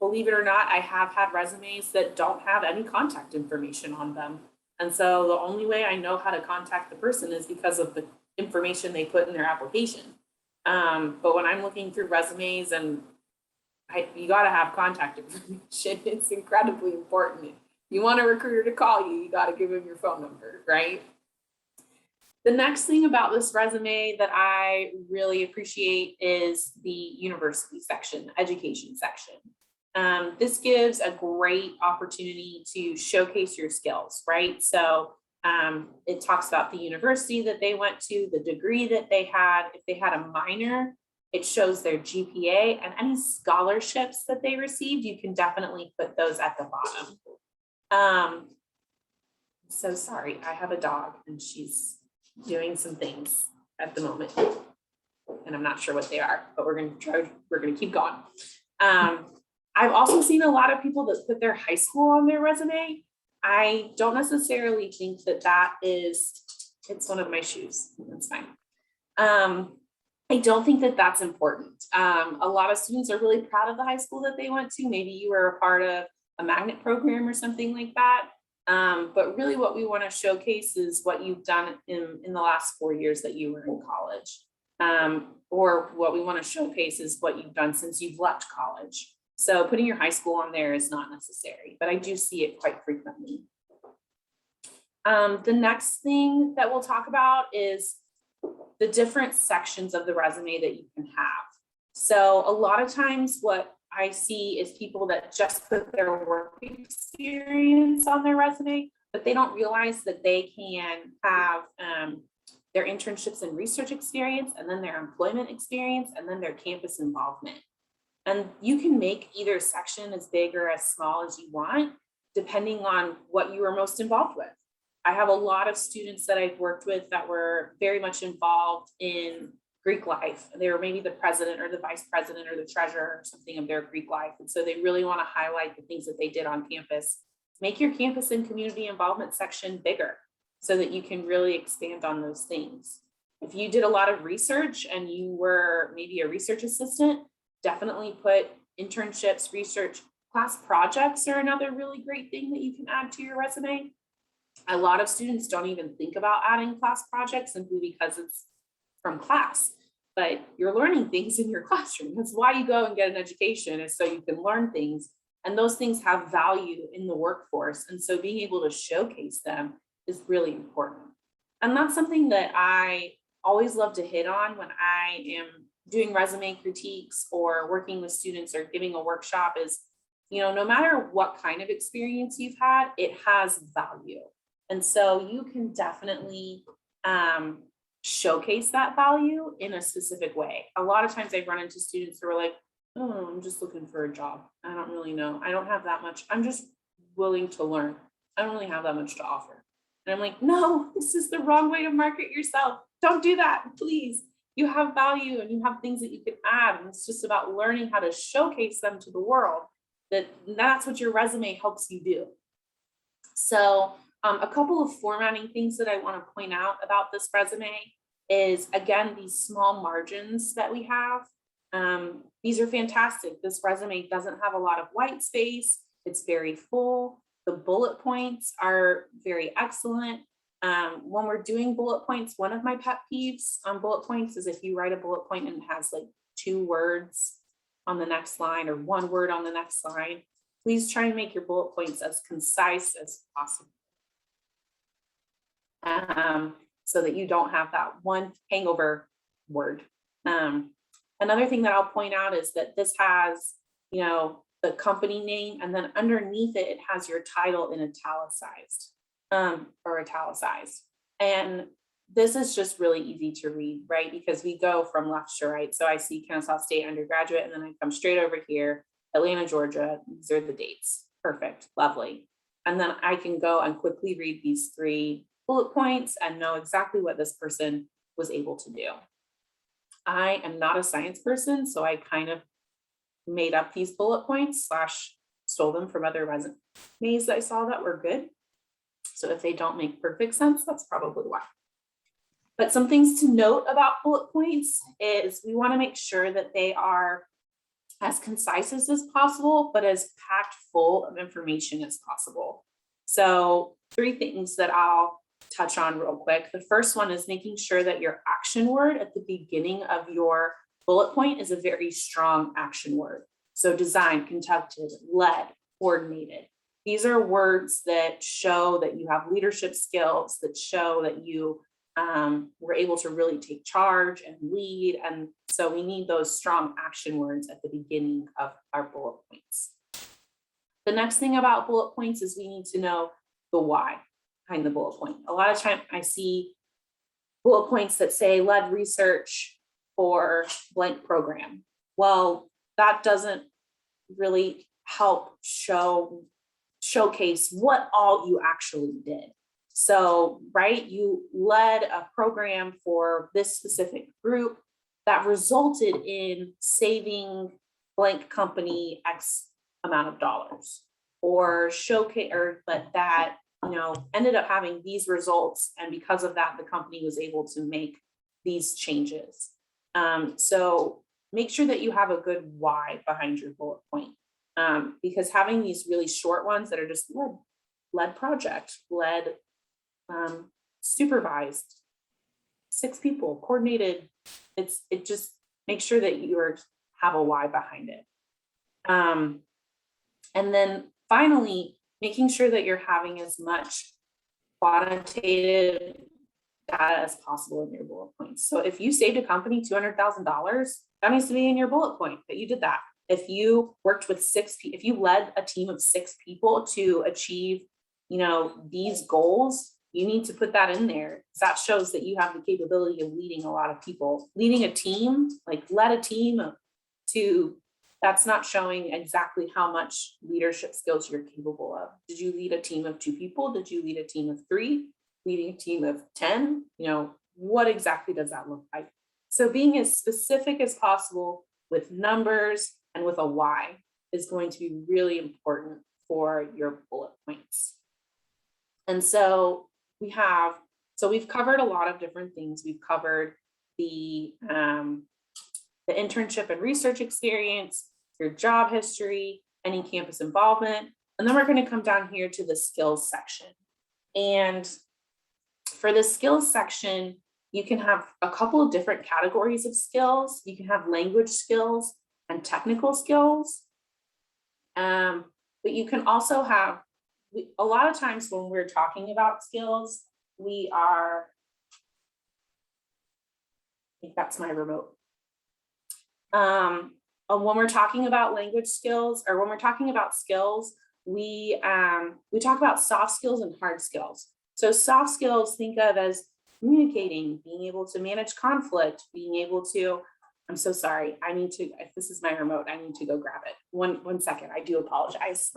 Believe it or not, I have had resumes that don't have any contact information on them. And so the only way I know how to contact the person is because of the information they put in their application. But when I'm looking through resumes, and you got to have contact information, it's incredibly important. You want a recruiter to call you, you got to give them your phone number, right? The next thing about this resume that I really appreciate is the university section, education section. This gives a great opportunity to showcase your skills, right? So it talks about the university that they went to, the degree that they had. If they had a minor, it shows their GPA, and any scholarships that they received, you can definitely put those at the bottom. So sorry, I have a dog and she's doing some things at the moment, and I'm not sure what they are, but we're gonna keep going. I've also seen a lot of people that put their high school on their resume. I don't necessarily think that it's one of my shoes, that's fine. I don't think that that's important. A lot of students are really proud of the high school that they went to. Maybe you were a part of a magnet program or something like that. But really what we want to showcase is what you've done in the last 4 years that you were in college. Or what we want to showcase is what you've done since you've left college. So putting your high school on there is not necessary, but I do see it quite frequently. The next thing that we'll talk about is the different sections of the resume that you can have. So a lot of times what I see is people that just put their work experience on their resume, but they don't realize that they can have their internships and research experience, and then their employment experience, and then their campus involvement. And you can make either section as big or as small as you want, depending on what you are most involved with. I have a lot of students that I've worked with that were very much involved in Greek life. They were maybe the president or the vice president or the treasurer or something of their Greek life. And so they really want to highlight the things that they did on campus. Make your campus and community involvement section bigger so that you can really expand on those things. If you did a lot of research and you were maybe a research assistant, definitely put internships, research, class projects are another really great thing that you can add to your resume. A lot of students don't even think about adding class projects simply because it's from class, but you're learning things in your classroom. That's why you go and get an education, is so you can learn things, and those things have value in the workforce. And so being able to showcase them is really important. And that's something that I always love to hit on when I am doing resume critiques or working with students or giving a workshop is, no matter what kind of experience you've had, it has value. And so you can definitely showcase that value in a specific way. A lot of times I run into students who are like, oh, I'm just looking for a job. I don't really know. I don't have that much. I'm just willing to learn. I don't really have that much to offer. And I'm like, no, this is the wrong way to market yourself. Don't do that, please. You have value and you have things that you can add. And it's just about learning how to showcase them to the world. That's what your resume helps you do. So a couple of formatting things that I want to point out about this resume is, again, these small margins that we have. These are fantastic. This resume doesn't have a lot of white space. It's very full. The bullet points are very excellent. When we're doing bullet points, one of my pet peeves on bullet points is if you write a bullet point and it has like 2 words on the next line or 1 word on the next line, please try and make your bullet points as concise as possible. So that you don't have that one hangover word. Another thing that I'll point out is that this has, you know, the company name, and then underneath it, it has your title in italicized or italicized. And this is just really easy to read, right? Because we go from left to right. So I see Kennesaw State undergraduate, and then I come straight over here, Atlanta, Georgia. These are the dates. Perfect, lovely. And then I can go and quickly read these 3 bullet points and know exactly what this person was able to do. I am not a science person, so I kind of made up these bullet points / stole them from other resumes that I saw that were good. So if they don't make perfect sense, that's probably why. But some things to note about bullet points is we want to make sure that they are as concise as possible, but as packed full of information as possible. So 3 things that I'll touch on real quick. The first one is making sure that your action word at the beginning of your bullet point is a very strong action word. So design, conducted, led, coordinated. These are words that show that you have leadership skills, that show that you were able to really take charge and lead. And so we need those strong action words at the beginning of our bullet points. The next thing about bullet points is we need to know the why behind the bullet point. A lot of time I see bullet points that say led research for blank program. Well, that doesn't really help showcase what all you actually did. So, right, you led a program for this specific group that resulted in saving blank company X amount of dollars, or showcase, or that you know, ended up having these results. And because of that, the company was able to make these changes. So make sure that you have a good why behind your bullet point. Because having these really short ones that are just led project, led supervised, 6 people, coordinated, it just makes sure that you have a why behind it. And then finally, making sure that you're having as much quantitative data as possible in your bullet points. So if you saved a company $200,000, that needs to be in your bullet point that you did that. If you worked with 6 people, if you led a team of 6 people to achieve, you know, these goals, you need to put that in there. That shows that you have the capability of leading a lot of people. Leading a team, like led a team to, that's not showing exactly how much leadership skills you're capable of. Did you lead a team of 2 people? Did you lead a team of 3? Leading a team of 10? You know, what exactly does that look like? So being as specific as possible with numbers and with a why is going to be really important for your bullet points. And so we've covered a lot of different things. We've covered the internship and research experience, your job history, any campus involvement. And then we're going to come down here to the skills section. And for the skills section, you can have a couple of different categories of skills. You can have language skills and technical skills. But you can also have, a lot of times when we're talking about skills, I think that's my remote. When we're talking about language skills, or when we're talking about skills, we talk about soft skills and hard skills. So soft skills, think of as communicating, being able to manage conflict, being able to, I'm so sorry, I need to, if this is my remote, I need to go grab it. One second, I do apologize.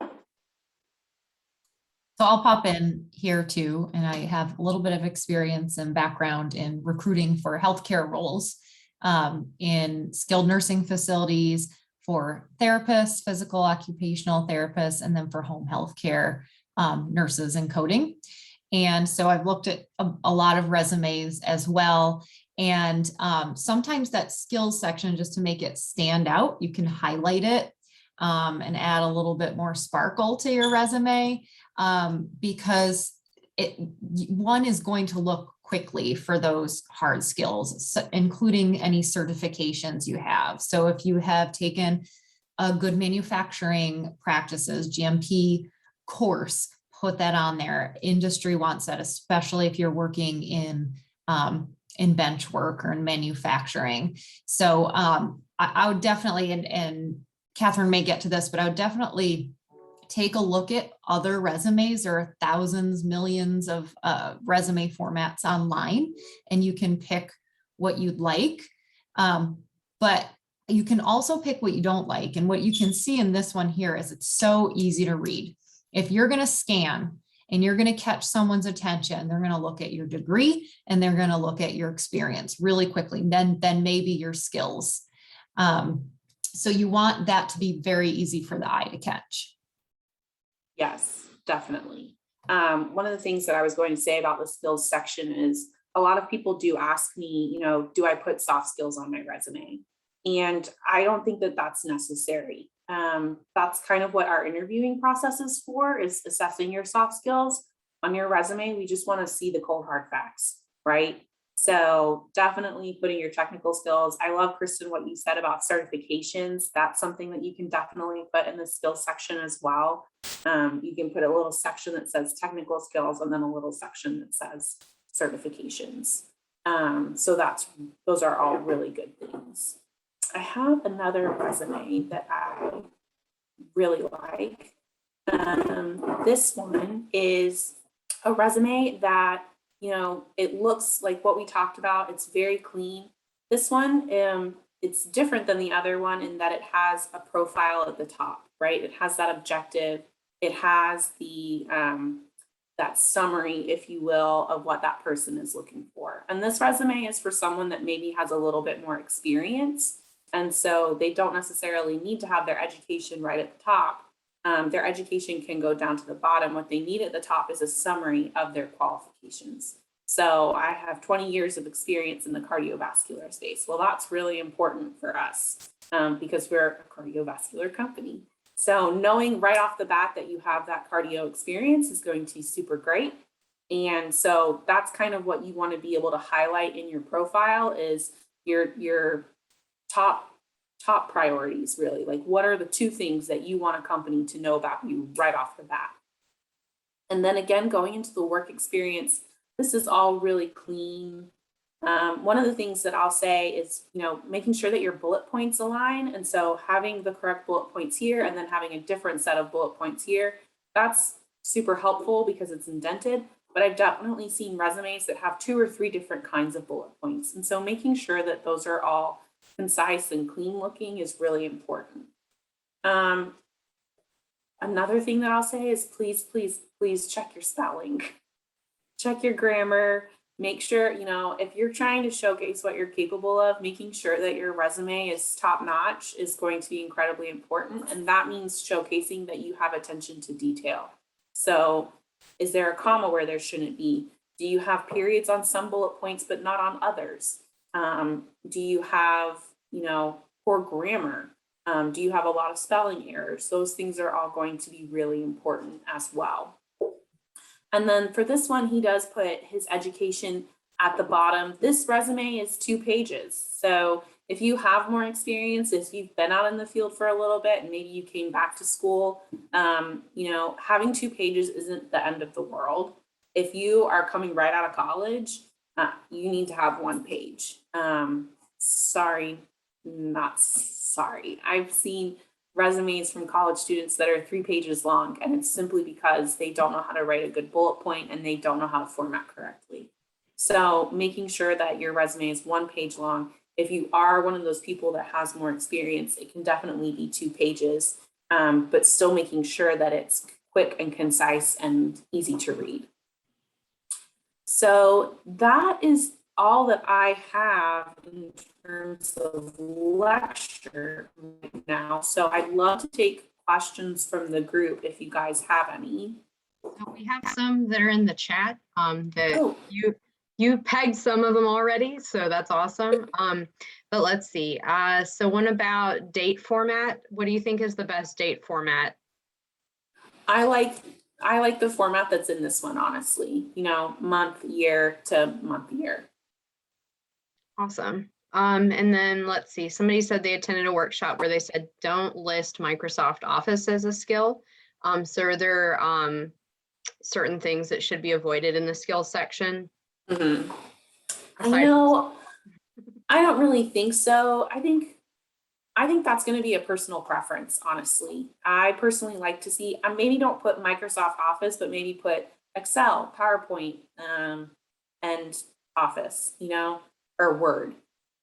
So I'll pop in here too, and I have a little bit of experience and background in recruiting for healthcare roles in skilled nursing facilities, for therapists, physical occupational therapists, and then for home healthcare nurses and coding. And so I've looked at a lot of resumes as well. And sometimes that skills section, just to make it stand out, you can highlight it and add a little bit more sparkle to your resume, because one is going to look quickly for those hard skills, including any certifications you have. So if you have taken a good manufacturing practices, GMP course, put that on there. Industry wants that, especially if you're working in bench work or in manufacturing. So I would definitely, and Catherine may get to this, but I would definitely take a look at other resumes. There are thousands, millions of resume formats online, and you can pick what you'd like. But you can also pick what you don't like. And what you can see in this one here is it's so easy to read. If you're going to scan and you're going to catch someone's attention, they're going to look at your degree and they're going to look at your experience really quickly, then maybe your skills. So you want that to be very easy for the eye to catch. Yes, definitely. One of the things that I was going to say about the skills section is a lot of people do ask me, you know, do I put soft skills on my resume? And I don't think that that's necessary. That's kind of what our interviewing process is for, is assessing your soft skills on your resume. We just want to see the cold hard facts, right? So definitely putting your technical skills. I love, Kristen, what you said about certifications. That's something that you can definitely put in the skills section as well. You can put a little section that says technical skills and then a little section that says certifications. So those are all really good things. I have another resume that I really like. This one is a resume that, you know, it looks like what we talked about. It's very clean. This one, it's different than the other one in that it has a profile at the top, right? It has that objective. It has the that summary, if you will, of what that person is looking for. And this resume is for someone that maybe has a little bit more experience. And so they don't necessarily need to have their education right at the top. Their education can go down to the bottom. What they need at the top is a summary of their qualifications. So I have 20 years of experience in the cardiovascular space. Well, that's really important for us because we're a cardiovascular company. So knowing right off the bat that you have that cardio experience is going to be super great. And so that's kind of what you want to be able to highlight in your profile is your top priorities, really. Like, what are the 2 things that you want a company to know about you right off the bat? And then again, going into the work experience, this is all really clean. One of the things that I'll say is, you know, making sure that your bullet points align. And so having the correct bullet points here and then having a different set of bullet points here, that's super helpful because it's indented. But I've definitely seen resumes that have 2 or 3 different kinds of bullet points. And so making sure that those are all concise and clean looking is really important. Another thing that I'll say is please check your spelling, check your grammar, make sure, you know, if you're trying to showcase what you're capable of, making sure that your resume is top notch is going to be incredibly important. And that means showcasing that you have attention to detail. So is there a comma where there shouldn't be? Do you have periods on some bullet points, but not on others? Do you have, you know, poor grammar? Do you have a lot of spelling errors? Those things are all going to be really important as well. And then for this one, he does put his education at the bottom. This resume is 2 pages. So if you have more experience, if you've been out in the field for a little bit and maybe you came back to school, you know, having 2 pages isn't the end of the world. If you are coming right out of college, you need to have 1 page. Sorry, not sorry. I've seen resumes from college students that are 3 pages long, and it's simply because they don't know how to write a good bullet point and they don't know how to format correctly. So making sure that your resume is 1 page long. If you are one of those people that has more experience, it can definitely be 2 pages, but still making sure that it's quick and concise and easy to read. So that is all that I have in terms of lecture right now. So I'd love to take questions from the group if you guys have any. We have some that are in the chat that you pegged some of them already, so that's awesome. But let's see. So one about date format. What do you think is the best date format? I like I like the format that's in this one, honestly, you know, month, year to month, year. Awesome. And then let's see, somebody said they attended a workshop where they said, don't list Microsoft Office as a skill. So are there certain things that should be avoided in the skills section? Mm-hmm. I know, I don't really think so. I think that's going to be a personal preference, honestly. I personally like to see, I maybe don't put Microsoft Office, but maybe put Excel, PowerPoint, and Office, you know, or Word,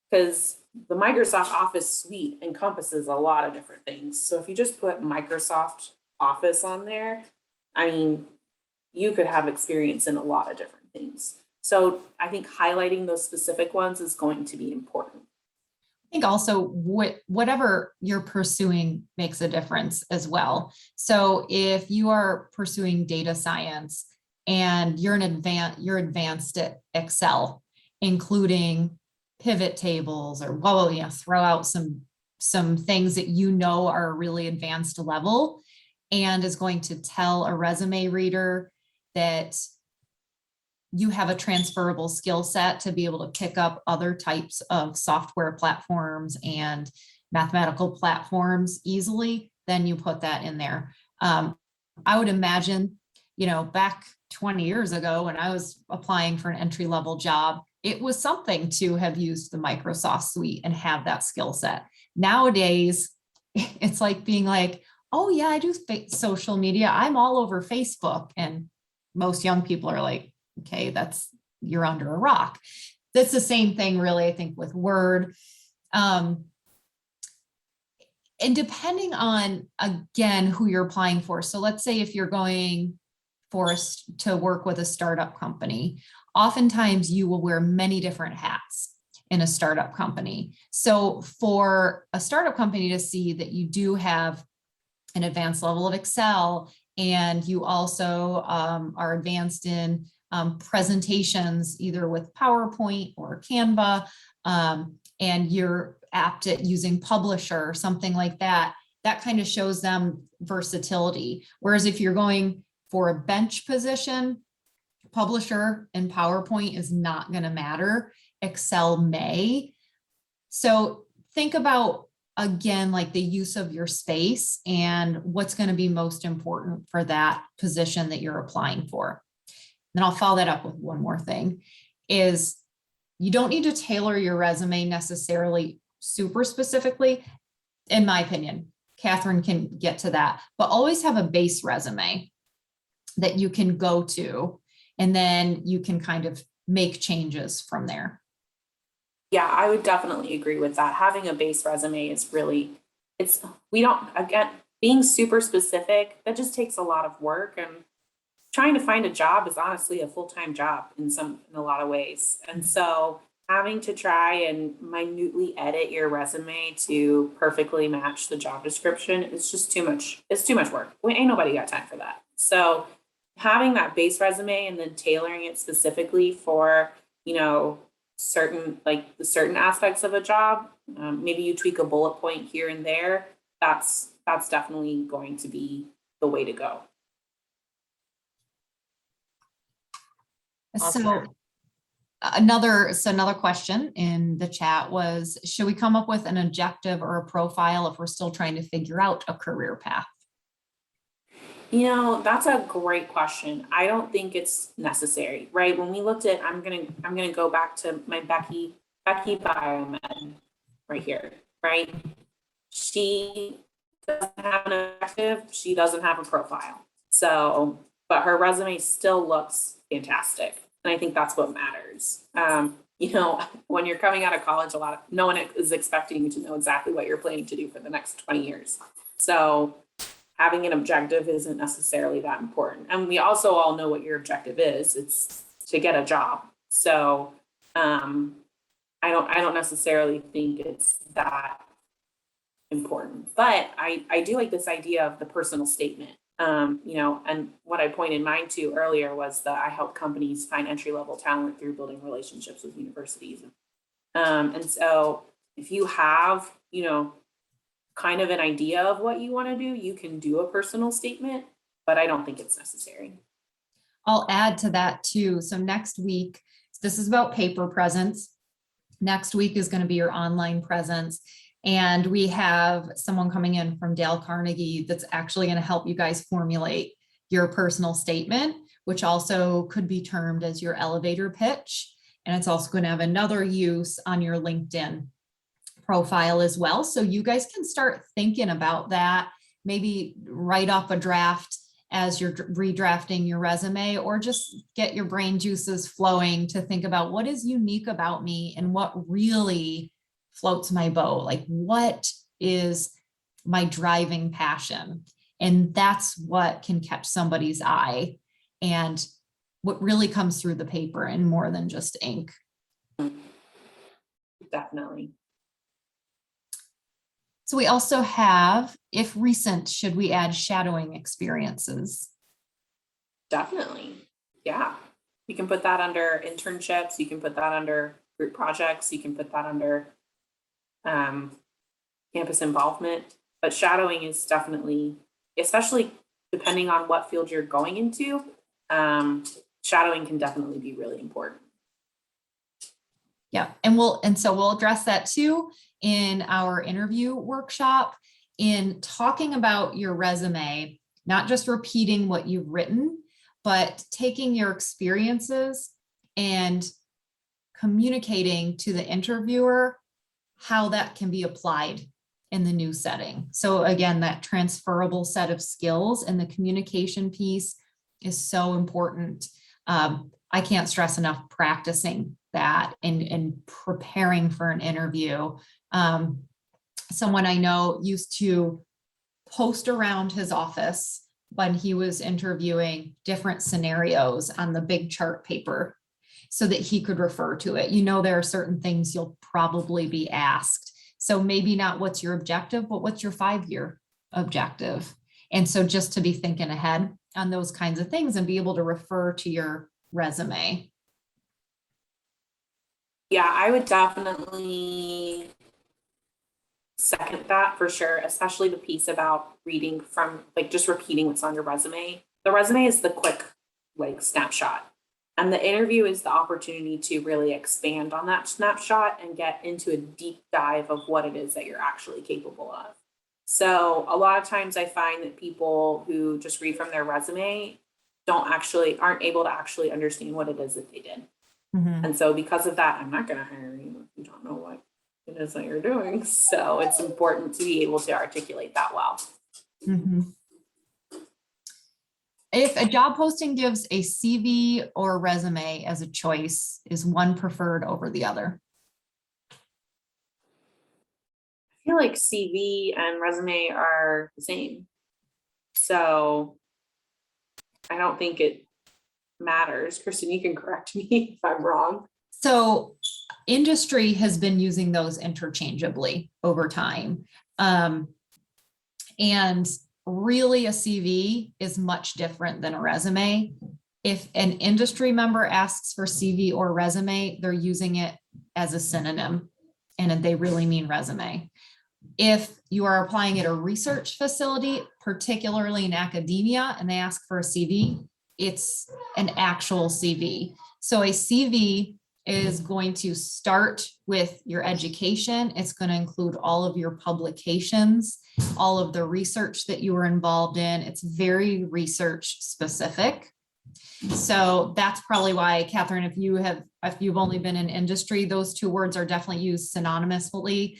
because the Microsoft Office suite encompasses a lot of different things. So if you just put Microsoft Office on there, I mean, you could have experience in a lot of different things. So I think highlighting those specific ones is going to be important. I think also whatever you're pursuing makes a difference as well. So if you are pursuing data science and you're advanced at Excel, including pivot tables or throw out some things that you know are a really advanced level, and is going to tell a resume reader that you have a transferable skill set to be able to pick up other types of software platforms and mathematical platforms easily, then you put that in there. I would imagine, you know, back 20 years ago when I was applying for an entry-level job, it was something to have used the Microsoft suite and have that skill set. Nowadays, it's like being like, oh yeah, I do social media. I'm all over Facebook. And most young people are like, okay, you're under a rock. That's the same thing really, I think, with Word. And depending on, again, who you're applying for. So let's say if you're going to work with a startup company, oftentimes you will wear many different hats in a startup company. So for a startup company to see that you do have an advanced level of Excel and you also are advanced in presentations, either with PowerPoint or Canva, and you're apt at using Publisher or something like that, that kind of shows them versatility. Whereas if you're going for a bench position, Publisher and PowerPoint is not going to matter. Excel may. So think about, again, like the use of your space and what's going to be most important for that position that you're applying for. Then I'll follow that up with one more thing, is you don't need to tailor your resume necessarily super specifically, in my opinion. Catherine can get to that, but always have a base resume that you can go to, and then you can kind of make changes from there. Yeah, I would definitely agree with that. Having a base resume is really, being super specific, that just takes a lot of work, and trying to find a job is honestly a full-time job in a lot of ways. And so having to try and minutely edit your resume to perfectly match the job description is just too much. It's too much work. Ain't nobody got time for that. So having that base resume and then tailoring it specifically for, you know, certain aspects of a job, maybe you tweak a bullet point here and there, that's definitely going to be the way to go. Awesome. So another question in the chat was, should we come up with an objective or a profile if we're still trying to figure out a career path? You know, that's a great question. I don't think it's necessary, right? When we looked at, I'm gonna go back to my Becky Biomed right here, right? She doesn't have an objective, she doesn't have a profile. So, but her resume still looks fantastic. And I think that's what matters. You know, when you're coming out of college, no one is expecting you to know exactly what you're planning to do for the next 20 years. So having an objective isn't necessarily that important. And we also all know what your objective is. It's to get a job. So I don't necessarily think it's that important. But I do like this idea of the personal statement. You know, and what I pointed mine to earlier was that I help companies find entry-level talent through building relationships with universities. And so if you have, you know, kind of an idea of what you want to do, you can do a personal statement. but I don't think it's necessary. I'll add to that too. So next week, this is about paper presence. Next week is going to be your online presence. And we have someone coming in from Dale Carnegie that's actually going to help you guys formulate your personal statement, which also could be termed as your elevator pitch. And it's also going to have another use on your LinkedIn profile as well. So you guys can start thinking about that, maybe write up a draft as you're redrafting your resume, or just get your brain juices flowing to think about what is unique about me and what really floats my boat. Like, what is my driving passion? And that's what can catch somebody's eye and what really comes through the paper and more than just ink. Definitely. So we also have, if recent, should we add shadowing experiences? Definitely. Yeah. You can put that under internships. You can put that under group projects. You can put that under campus involvement. But shadowing is definitely, especially depending on what field you're going into, shadowing can definitely be really important. Yeah, and so we'll address that too in our interview workshop, in talking about your resume, not just repeating what you've written, but taking your experiences and communicating to the interviewer how that can be applied in the new setting. So again, that transferable set of skills and the communication piece is so important. I can't stress enough practicing that and preparing for an interview. Someone I know used to post around his office when he was interviewing different scenarios on the big chart paper so that he could refer to it. You know, there are certain things you'll probably be asked. So maybe not what's your objective, but what's your 5-year objective? And so just to be thinking ahead on those kinds of things and be able to refer to your resume. Yeah, I would definitely second that for sure, especially the piece about reading from, like, just repeating what's on your resume. The resume is the quick, like, snapshot. And the interview is the opportunity to really expand on that snapshot and get into a deep dive of what it is that you're actually capable of. So a lot of times I find that people who just read from their resume aren't able to actually understand what it is that they did. Mm-hmm. And so because of that, I'm not going to hire you if you don't know what it is that you're doing. So it's important to be able to articulate that well. Mm-hmm. If a job posting gives a CV or resume as a choice, is one preferred over the other? I feel like CV and resume are the same. So I don't think it matters. Kristen, you can correct me if I'm wrong. So industry has been using those interchangeably over time. And really a CV is much different than a resume. If an industry member asks for CV or resume, they're using it as a synonym and they really mean resume. If you are applying at a research facility, particularly in academia, and they ask for a CV, it's an actual CV. So a CV is going to start with your education. It's going to include all of your publications, all of the research that you were involved in. It's very research specific. So that's probably why, Catherine, if you've only been in industry, those two words are definitely used synonymously.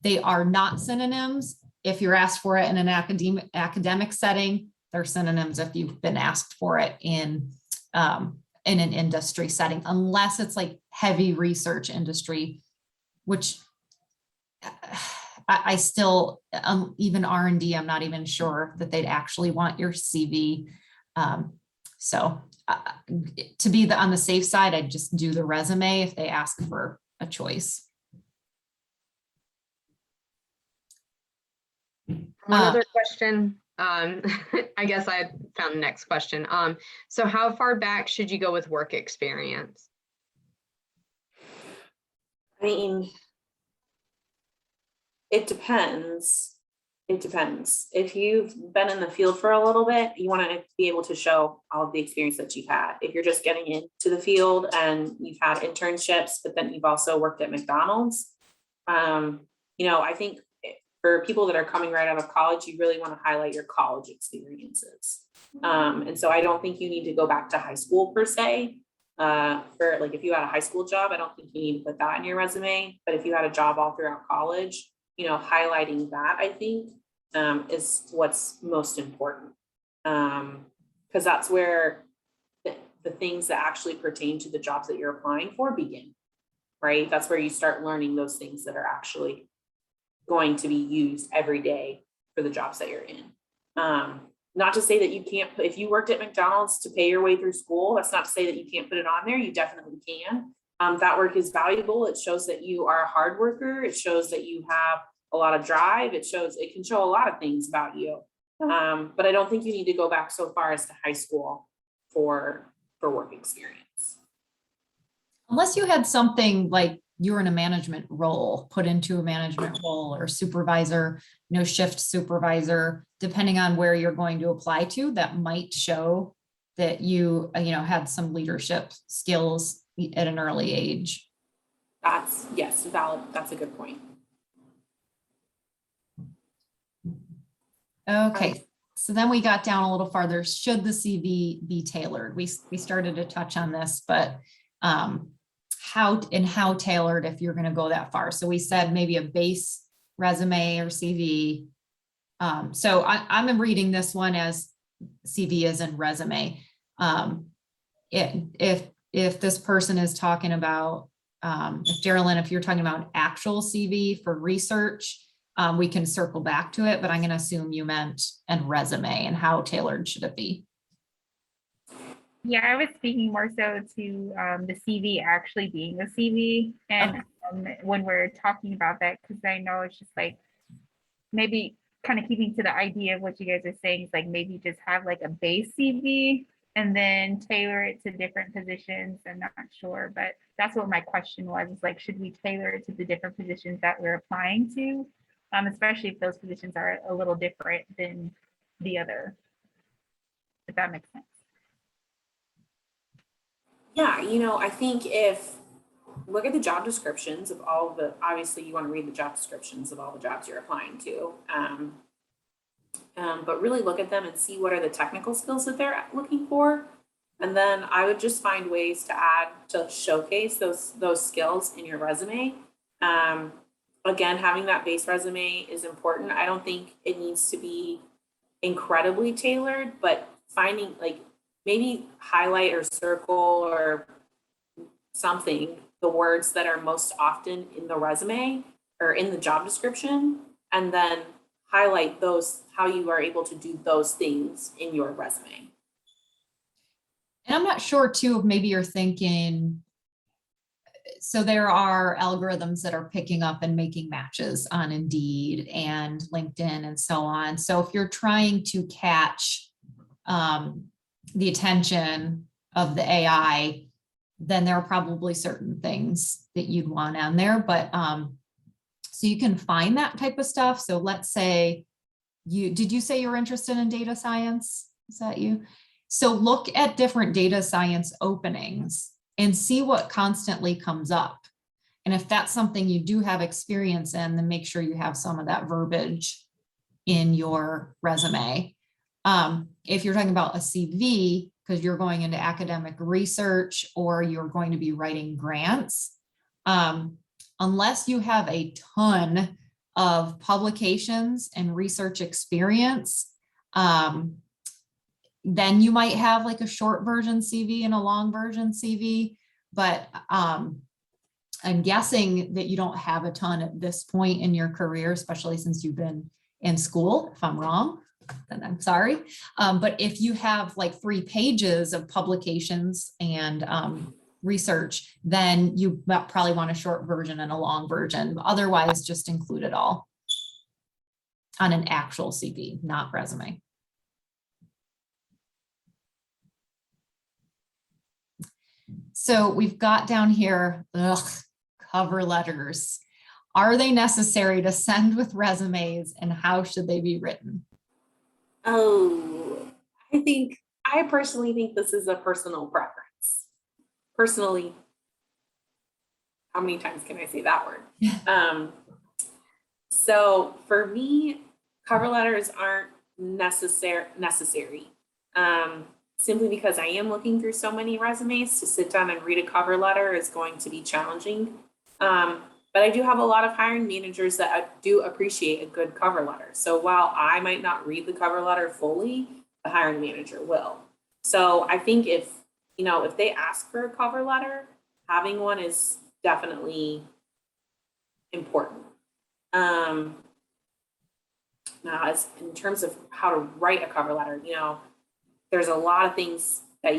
They are not synonyms. If you're asked for it in an academic setting, they're synonyms if you've been asked for it in an industry setting, unless it's like heavy research industry, which I still, even R&D, I'm not even sure that they'd actually want your CV. So to be on the safe side, I'd just do the resume if they ask for a choice. One other question. I guess I found the next question. So how far back should you go with work experience? I mean, it depends. It depends. If you've been in the field for a little bit, you want to be able to show all of the experience that you've had. If you're just getting into the field and you've had internships, but then you've also worked at McDonald's, I think for people that are coming right out of college, you really want to highlight your college experiences. And so I don't think you need to go back to high school per se. For like, if you had a high school job, I don't think you need to put that in your resume. But if you had a job all throughout college, highlighting that, I think, is what's most important. Because that's where the things that actually pertain to the jobs that you're applying for begin, right? That's where you start learning those things that are actually going to be used every day for the jobs that you're in. Not to say that you can't put, if you worked at McDonald's to pay your way through school, that's not to say that you can't put it on there. You definitely can. That work is valuable. It shows that you are a hard worker. It shows that you have a lot of drive. It can show a lot of things about you. But I don't think you need to go back so far as to high school for work experience. Unless you had something like you were in a management role, put into a management role or supervisor, shift supervisor, depending on where you're going to apply to, that might show that you had some leadership skills at an early age. Yes, valid. That's a good point. Okay, so then we got down a little farther. Should the CV be tailored? We started to touch on this, but how tailored if you're going to go that far? So we said maybe a base resume or CV. So I'm reading this one as CV as in resume. If this person is talking about, if Geraldine, if you're talking about actual CV for research, we can circle back to it, but I'm going to assume you meant and resume, and how tailored should it be? Yeah, I was speaking more so to the CV actually being a CV. And when we're talking about that, because I know it's just like, maybe kind of keeping to the idea of what you guys are saying, is like maybe just have like a base CV and then tailor it to different positions. I'm not sure, but that's what my question was, is like, should we tailor it to the different positions that we're applying to? Especially if those positions are a little different than the other, if that makes sense. Yeah, I think look at the job descriptions of all obviously you want to read the job descriptions of all the jobs you're applying to, but really look at them and see what are the technical skills that they're looking for. And then I would just find ways to showcase those skills in your resume. Again, having that base resume is important. I don't think it needs to be incredibly tailored, but finding like maybe highlight or circle or something, the words that are most often in the resume or in the job description, and then highlight those, how you are able to do those things in your resume. And I'm not sure too, if maybe you're thinking, so there are algorithms that are picking up and making matches on Indeed and LinkedIn and so on. So if you're trying to catch the attention of the AI, then there are probably certain things that you'd want on there. But so you can find that type of stuff. So let's say did you say you're interested in data science? Is that you? So look at different data science openings and see what constantly comes up. And if that's something you do have experience in, then make sure you have some of that verbiage in your resume. If you're talking about a CV, because you're going into academic research or you're going to be writing grants, unless you have a ton of publications and research experience, then you might have like a short version CV and a long version CV. But I'm guessing that you don't have a ton at this point in your career, especially since you've been in school. If I'm wrong, then I'm sorry. But if you have like 3 pages of publications and research, then you probably want a short version and a long version. Otherwise, just include it all on an actual CV, not resume. So we've got down here, cover letters. Are they necessary to send with resumes, and how should they be written? Oh, I personally think this is a personal preference. Personally, how many times can I say that word? So for me, cover letters aren't necessary. Simply because I am looking through so many resumes, to sit down and read a cover letter is going to be challenging. But I do have a lot of hiring managers that do appreciate a good cover letter. So while I might not read the cover letter fully, the hiring manager will. So I think if they ask for a cover letter, having one is definitely important. Now, as in terms of how to write a cover letter, there's a lot of things that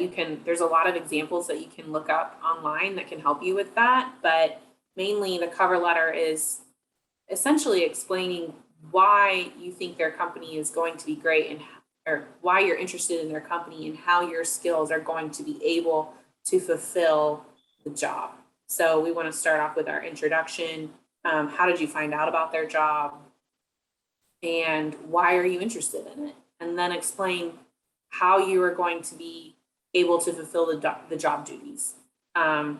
there's a lot of examples that you can look up online that can help you with that. But mainly the cover letter is essentially explaining why you think their company is going to be great, or why you're interested in their company, and how your skills are going to be able to fulfill the job. So we want to start off with our introduction. How did you find out about their job? And why are you interested in it? And then explain how you are going to be able to fulfill the job duties.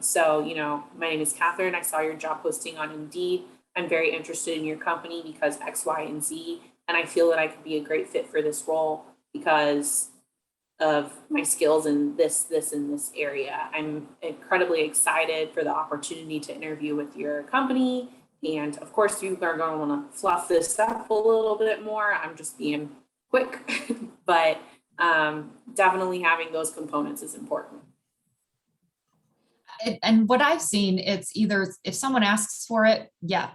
So, my name is Catherine. I saw your job posting on Indeed. I'm very interested in your company because X, Y, and Z. And I feel that I could be a great fit for this role because of my skills in this, and this area. I'm incredibly excited for the opportunity to interview with your company. And of course, you are going to want to fluff this up a little bit more. I'm just being quick, but definitely having those components is important. And what I've seen, it's either if someone asks for it,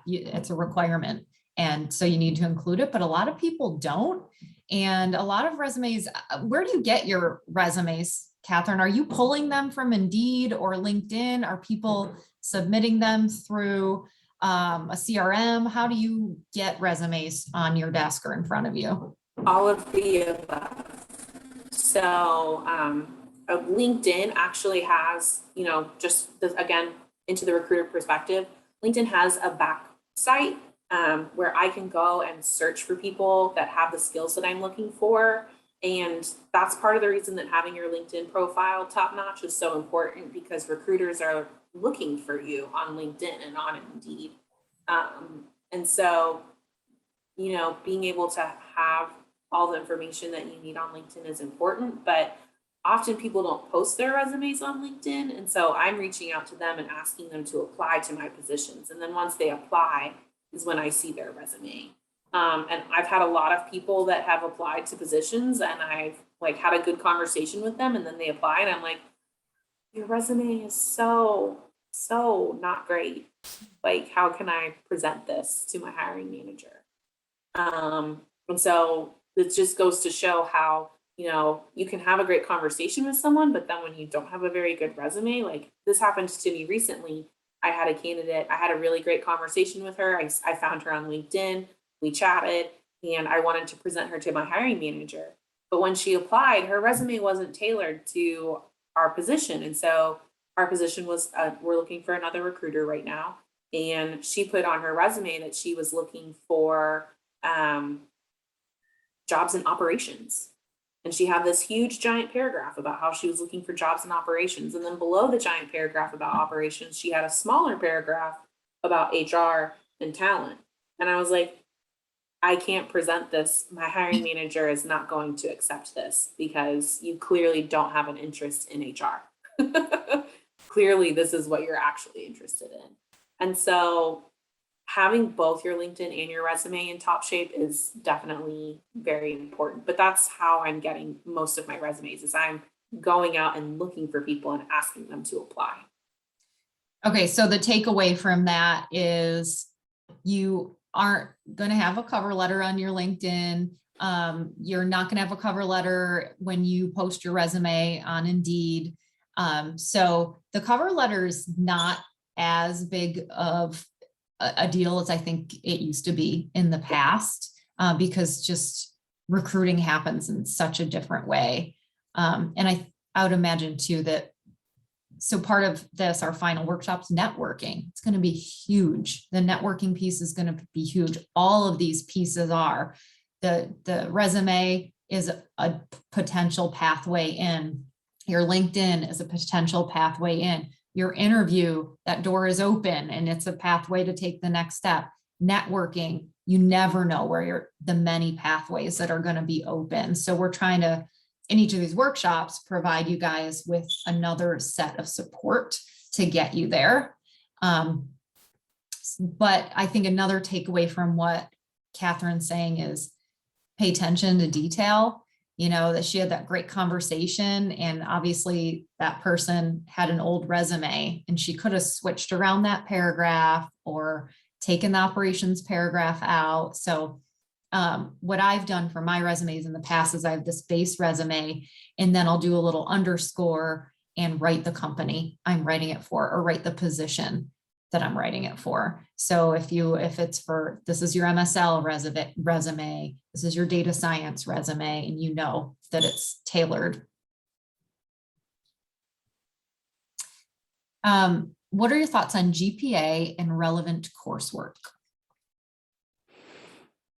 it's a requirement. And so you need to include it, but a lot of people don't. And a lot of resumes, where do you get your resumes, Catherine? Are you pulling them from Indeed or LinkedIn? Are people submitting them through a CRM? How do you get resumes on your desk or in front of you? All of the above. So LinkedIn actually has, again, into the recruiter perspective, LinkedIn has a back site where I can go and search for people that have the skills that I'm looking for. And that's part of the reason that having your LinkedIn profile top notch is so important, because recruiters are looking for you on LinkedIn and on Indeed. And so, being able to have all the information that you need on LinkedIn is important, but often people don't post their resumes on LinkedIn. And so I'm reaching out to them and asking them to apply to my positions. And then once they apply is when I see their resume. And I've had a lot of people that have applied to positions, and I've had a good conversation with them, and then they apply and I'm like, your resume is so not great. How can I present this to my hiring manager? And so it just goes to show how, you can have a great conversation with someone, but then when you don't have a very good resume, this happened to me recently. I had a candidate, I had a really great conversation with her. I found her on LinkedIn, we chatted, and I wanted to present her to my hiring manager. But when she applied, her resume wasn't tailored to our position. And so our position was, we're looking for another recruiter right now. And she put on her resume that she was looking for jobs in operations. And she had this huge giant paragraph about how she was looking for jobs in operations. And then below the giant paragraph about operations, she had a smaller paragraph about HR and talent. And I was like, I can't present this. My hiring manager is not going to accept this because you clearly don't have an interest in HR. Clearly, this is what you're actually interested in. And so having both your LinkedIn and your resume in top shape is definitely very important. But that's how I'm getting most of my resumes, is I'm going out and looking for people and asking them to apply. Okay, so the takeaway from that is you aren't going to have a cover letter on your LinkedIn. You're not going to have a cover letter when you post your resume on Indeed. So the cover letter is not as big of a deal as I think it used to be in the past, because just recruiting happens in such a different way. And I would imagine too that So part of this, our final workshop's networking. It's going to be huge. The networking piece is going to be huge. All of these pieces are. The resume is a potential pathway in. Your LinkedIn is a potential pathway in. Your interview, that door is open and it's a pathway to take the next step. Networking, you never know where the many pathways that are going to be open. So we're trying to, in each of these workshops, provide you guys with another set of support to get you there. But I think another takeaway from what Catherine's saying is pay attention to detail. You know, that she had that great conversation, and obviously that person had an old resume and she could have switched around that paragraph or taken the operations paragraph out. So what I've done for my resumes in the past is I have this base resume, and then I'll do a little underscore and write the company I'm writing it for, or write the position that I'm writing it for. So if it's for, this is your MSL resume, this is your data science resume, and you know that it's tailored. What are your thoughts on GPA and relevant coursework?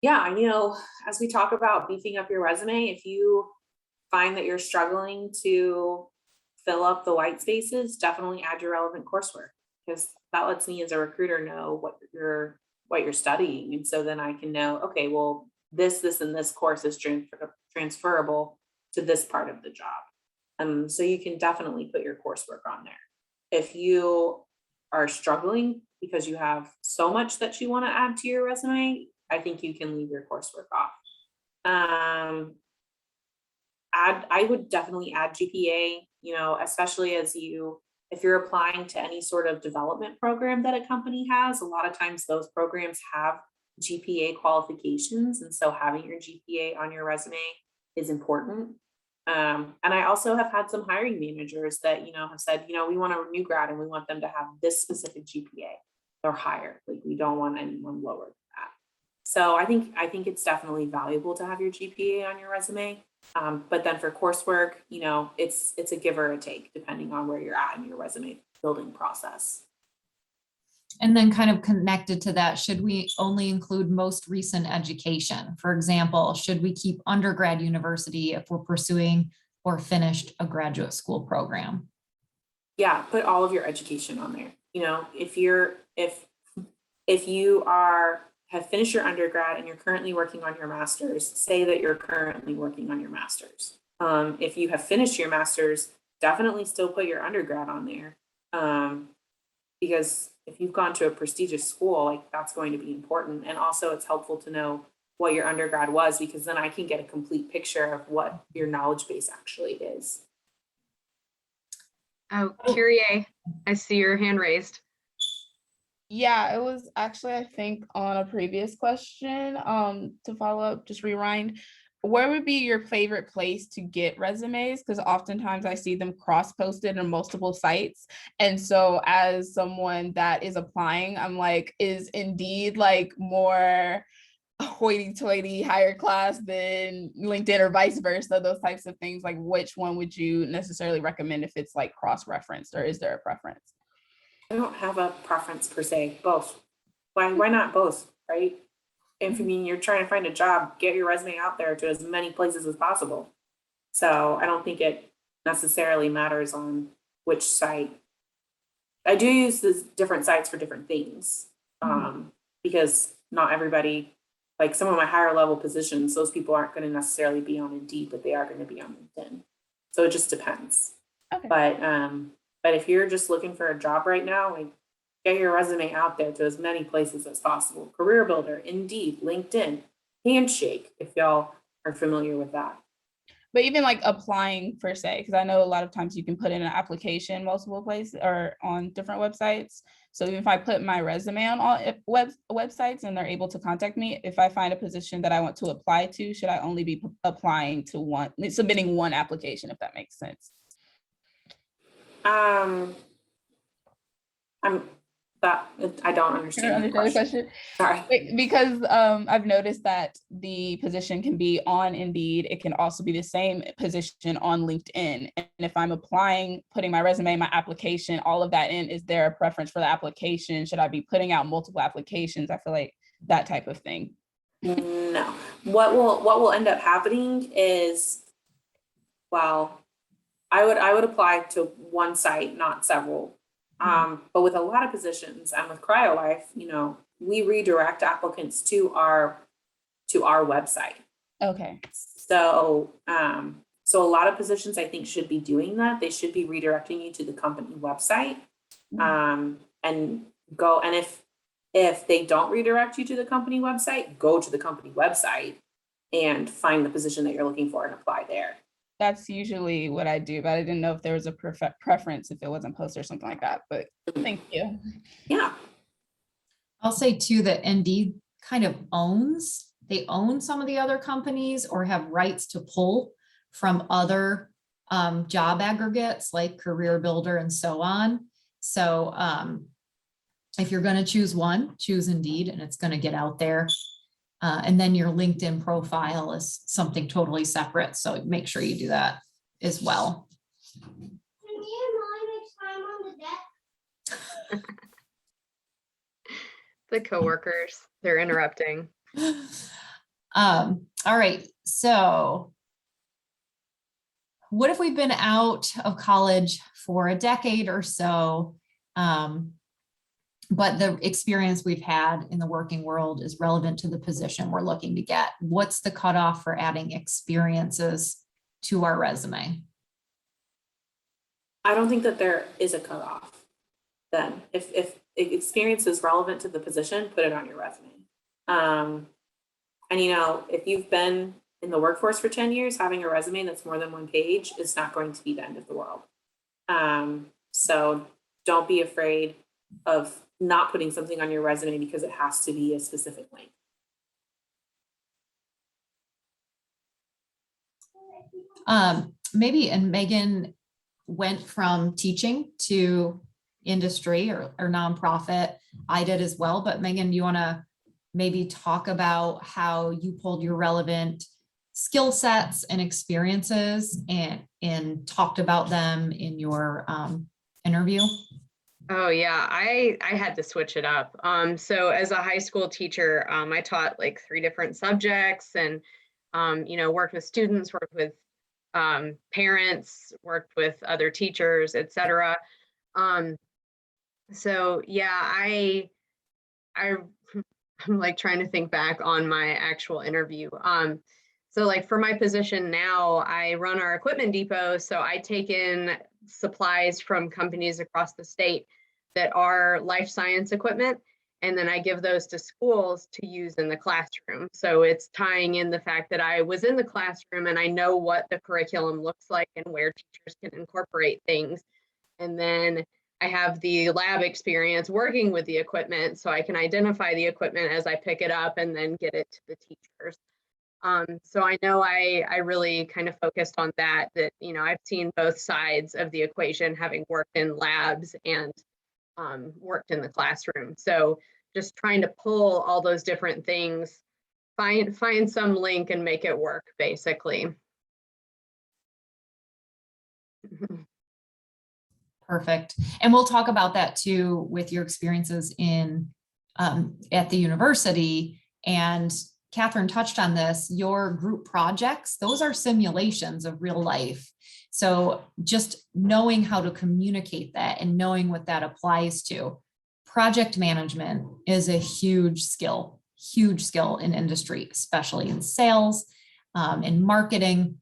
Yeah, you know, as we talk about beefing up your resume, if you find that you're struggling to fill up the white spaces, definitely add your relevant coursework, because that lets me as a recruiter know what you're studying. And so then I can know, okay, well, this, and this course is transferable to this part of the job. So you can definitely put your coursework on there. If you are struggling because you have so much that you want to add to your resume, I think you can leave your coursework off. I would definitely add GPA, you know, especially if you're applying to any sort of development program that a company has. A lot of times those programs have GPA qualifications. And so having your GPA on your resume is important. And I also have had some hiring managers that, you know, have said, you know, we want a new grad and we want them to have this specific GPA or higher. Like, we don't want anyone lower than that. So I think it's definitely valuable to have your GPA on your resume. But then for coursework, you know, it's a give or a take depending on where you're at in your resume building process. And then kind of connected to that, should we only include most recent education? For example, should we keep undergrad university if we're pursuing or finished a graduate school program? Yeah, put all of your education on there. You know, if you have finished your undergrad and you're currently working on your master's, say that you're currently working on your master's. If you have finished your master's, definitely still put your undergrad on there. Because if you've gone to a prestigious school, like, that's going to be important. And also it's helpful to know what your undergrad was, because then I can get a complete picture of what your knowledge base actually is. Oh, Kyrie, I see your hand raised. Yeah, it was actually, I think, on a previous question, to follow up, just rewind. Where would be your favorite place to get resumes? Because oftentimes I see them cross-posted on multiple sites. And so as someone that is applying, I'm like, is Indeed like more hoity-toity, higher class than LinkedIn, or vice versa, those types of things? Like, which one would you necessarily recommend if it's like cross-referenced, or is there a preference? I don't have a preference per se, both. Why not both, right? If you mean you're trying to find a job, get your resume out there to as many places as possible. So I don't think it necessarily matters on which site. I do use the different sites for different things, because not everybody, like some of my higher level positions, those people aren't going to necessarily be on Indeed, but they are going to be on LinkedIn. So it just depends. Okay. But if you're just looking for a job right now, like, get your resume out there to as many places as possible. Career Builder, Indeed, LinkedIn, Handshake, if y'all are familiar with that. But even like applying per se, because I know a lot of times you can put in an application multiple places or on different websites. So even if I put my resume on all websites and they're able to contact me, if I find a position that I want to apply to, should I only be applying to submitting one application, if that makes sense? That, I don't I understand don't the understand the question. question. Sorry. Wait, because I've noticed that the position can be on Indeed. It can also be the same position on LinkedIn. And if I'm applying, putting my resume, my application, all of that in, is there a preference for the application? Should I be putting out multiple applications? I feel like that type of thing. No. What will end up happening is, well, I would apply to one site, not several. But with a lot of positions and with CryoLife, you know, we redirect applicants to our website. Okay. So so a lot of positions I think should be doing that. They should be redirecting you to the company website. And go, and if they don't redirect you to the company website, go to the company website and find the position that you're looking for and apply there. That's usually what I do, but I didn't know if there was a preference if it wasn't posted or something like that, but thank you. Yeah. I'll say too that Indeed kind of they own some of the other companies or have rights to pull from other job aggregates like Career Builder and so on. So if you're going to choose one, choose Indeed, and it's going to get out there. And then your LinkedIn profile is something totally separate. So make sure you do that as well. The coworkers, they're interrupting. All right. So what if we've been out of college for a decade or so? But the experience we've had in the working world is relevant to the position we're looking to get. What's the cutoff for adding experiences to our resume? I don't think that there is a cutoff. Then if experience is relevant to the position, put it on your resume. And you know, if you've been in the workforce for 10 years, having a resume that's more than one page is not going to be the end of the world. So don't be afraid of not putting something on your resume because it has to be a specific length. Maybe, and Megan went from teaching to industry or nonprofit. I did as well, but Megan, you want to maybe talk about how you pulled your relevant skill sets and experiences and talked about them in your interview? Oh yeah, I had to switch it up. So as a high school teacher, I taught like 3 different subjects and, you know, worked with students, worked with parents, worked with other teachers, etc. So yeah, I'm like trying to think back on my actual interview. So like for my position now, I run our equipment depot. So I take in supplies from companies across the state that are life science equipment. And then I give those to schools to use in the classroom. So it's tying in the fact that I was in the classroom and I know what the curriculum looks like and where teachers can incorporate things. And then I have the lab experience working with the equipment, so I can identify the equipment as I pick it up and then get it to the teachers. So I know I really kind of focused on that, you know, I've seen both sides of the equation, having worked in labs and worked in the classroom. So just trying to pull all those different things, find some link and make it work, basically. Perfect. And we'll talk about that too with your experiences in at the university. And Catherine touched on this, your group projects, those are simulations of real life. So just knowing how to communicate that and knowing what that applies to. Project management is a huge skill in industry, especially in sales, in marketing.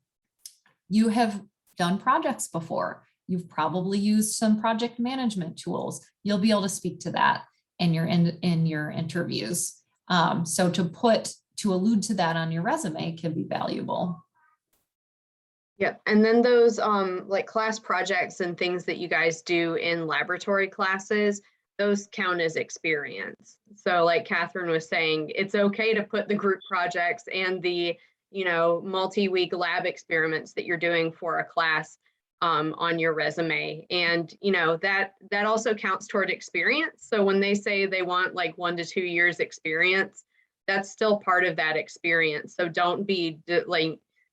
You have done projects before. You've probably used some project management tools. You'll be able to speak to that in your interviews. So to allude to that on your resume can be valuable. Yeah, and then those like class projects and things that you guys do in laboratory classes, those count as experience. So like Catherine was saying, it's okay to put the group projects and the, you know, multi-week lab experiments that you're doing for a class on your resume. And, you know, that also counts toward experience. So when they say they want like 1 to 2 years experience, that's still part of that experience. So don't be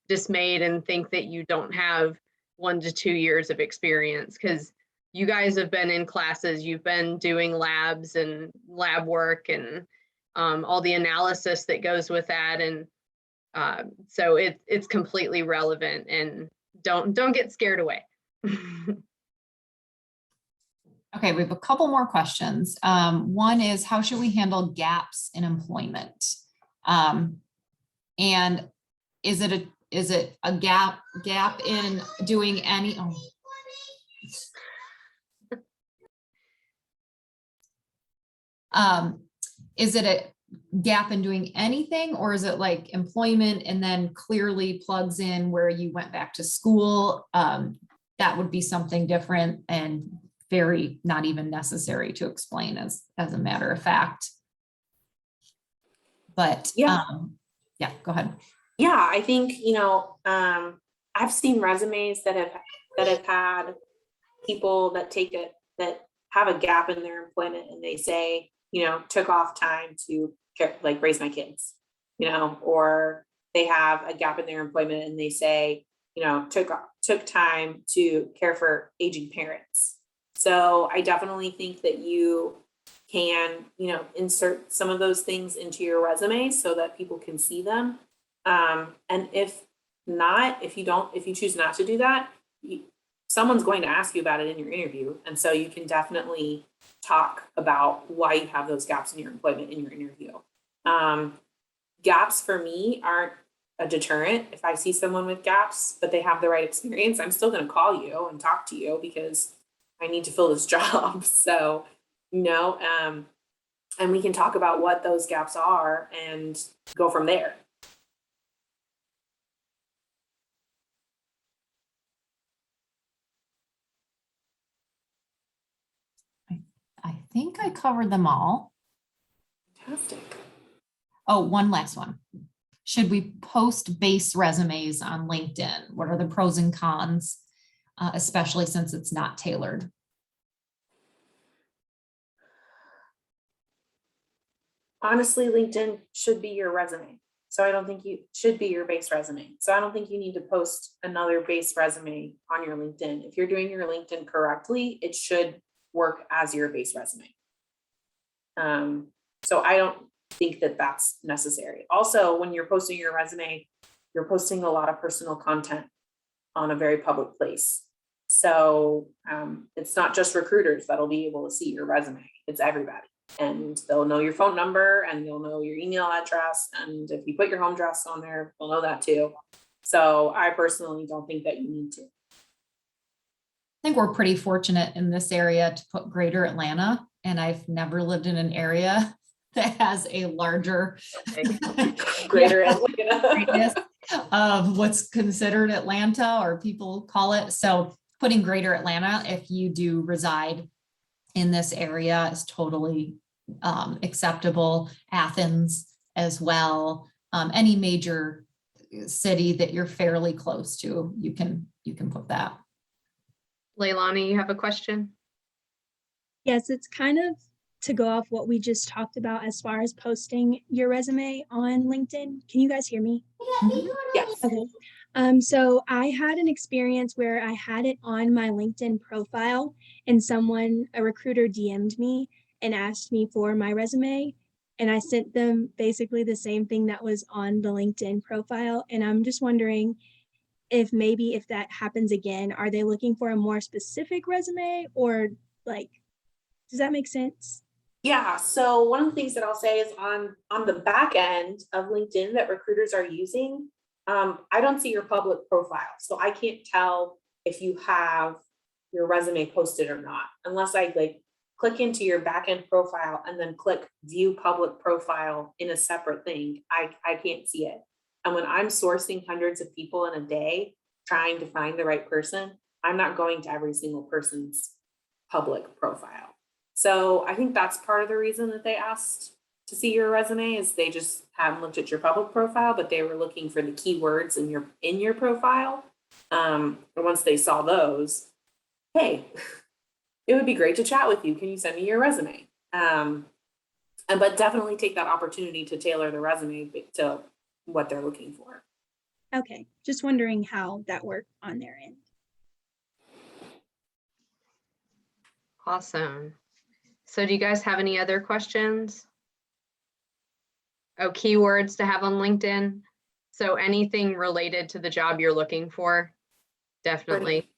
dismayed and think that you don't have 1 to 2 years of experience, because you guys have been in classes, you've been doing labs and lab work and all the analysis that goes with that. And so it's completely relevant, and don't get scared away. Okay, we have a couple more questions. One is, how should we handle gaps in employment? And is it a gap in doing any? Is it a gap in doing anything, or is it like employment and then clearly plugs in where you went back to school? That would be something different and very not even necessary to explain as a matter of fact. But yeah, go ahead. Yeah, I think, you know, I've seen resumes that have had people that that have a gap in their employment, and they say, you know, took off time to like raise my kids, you know, or they have a gap in their employment and they say, you know, took time to care for aging parents. So I definitely think that you can, you know, insert some of those things into your resume so that people can see them. And if you choose not to do that, someone's going to ask you about it in your interview. And so you can definitely talk about why you have those gaps in your employment in your interview. Gaps for me aren't a deterrent. If I see someone with gaps, but they have the right experience, I'm still going to call you and talk to you because I need to fill this job. So, you know, and we can talk about what those gaps are and go from there. I think I covered them all. Fantastic. Oh, one last one. Should we post base resumes on LinkedIn? What are the pros and cons, especially since it's not tailored? Honestly, LinkedIn should be your resume. So I don't think you should be your base resume. So I don't think you need to post another base resume on your LinkedIn. If you're doing your LinkedIn correctly, it should work as your base resume. So I don't think that that's necessary. Also, when you're posting your resume, you're posting a lot of personal content on a very public place. So it's not just recruiters that'll be able to see your resume, it's everybody. And they'll know your phone number and they'll know your email address. And if you put your home address on there, they'll know that too. So I personally don't think that you need to. I think we're pretty fortunate in this area to put Greater Atlanta, and I've never lived in an area that has a larger Greater Atlanta of what's considered Atlanta, or people call it. So putting Greater Atlanta, if you do reside in this area, is totally acceptable. Athens as well. Any major city that you're fairly close to, you can put that. Leilani, you have a question? Yes, it's kind of to go off what we just talked about as far as posting your resume on LinkedIn. Can you guys hear me? Yes. Okay. So I had an experience where I had it on my LinkedIn profile, and a recruiter DM'd me and asked me for my resume, and I sent them basically the same thing that was on the LinkedIn profile. And I'm just wondering if that happens again, are they looking for a more specific resume, or like, does that make sense? Yeah. So one of the things that I'll say is on the back end of LinkedIn that recruiters are using, I don't see your public profile. So I can't tell if you have your resume posted or not, unless I like click into your back end profile and then click view public profile in a separate thing. I can't see it. And when I'm sourcing hundreds of people in a day, trying to find the right person, I'm not going to every single person's public profile. So I think that's part of the reason that they asked to see your resume, is they just haven't looked at your public profile, but they were looking for the keywords in your profile. And once they saw those, hey, it would be great to chat with you. Can you send me your resume? But definitely take that opportunity to tailor the resume to what they're looking for. Okay, just wondering how that worked on their end. Awesome. So do you guys have any other questions? Oh, keywords to have on LinkedIn. So anything related to the job you're looking for, definitely.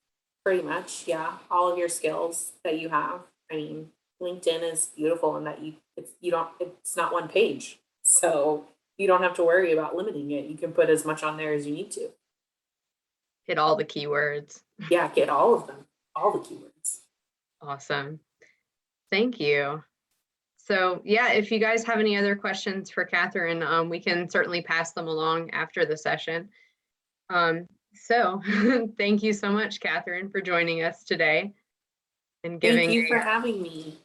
Pretty much, yeah. All of your skills that you have. I mean, LinkedIn is beautiful in that it's not one page. So you don't have to worry about limiting it. You can put as much on there as you need to. Hit all the keywords. Yeah, get all of them, all the keywords. Awesome. Thank you. So yeah, if you guys have any other questions for Catherine, we can certainly pass them along after the session. So thank you so much, Catherine, for joining us today and giving. Thank you for having me.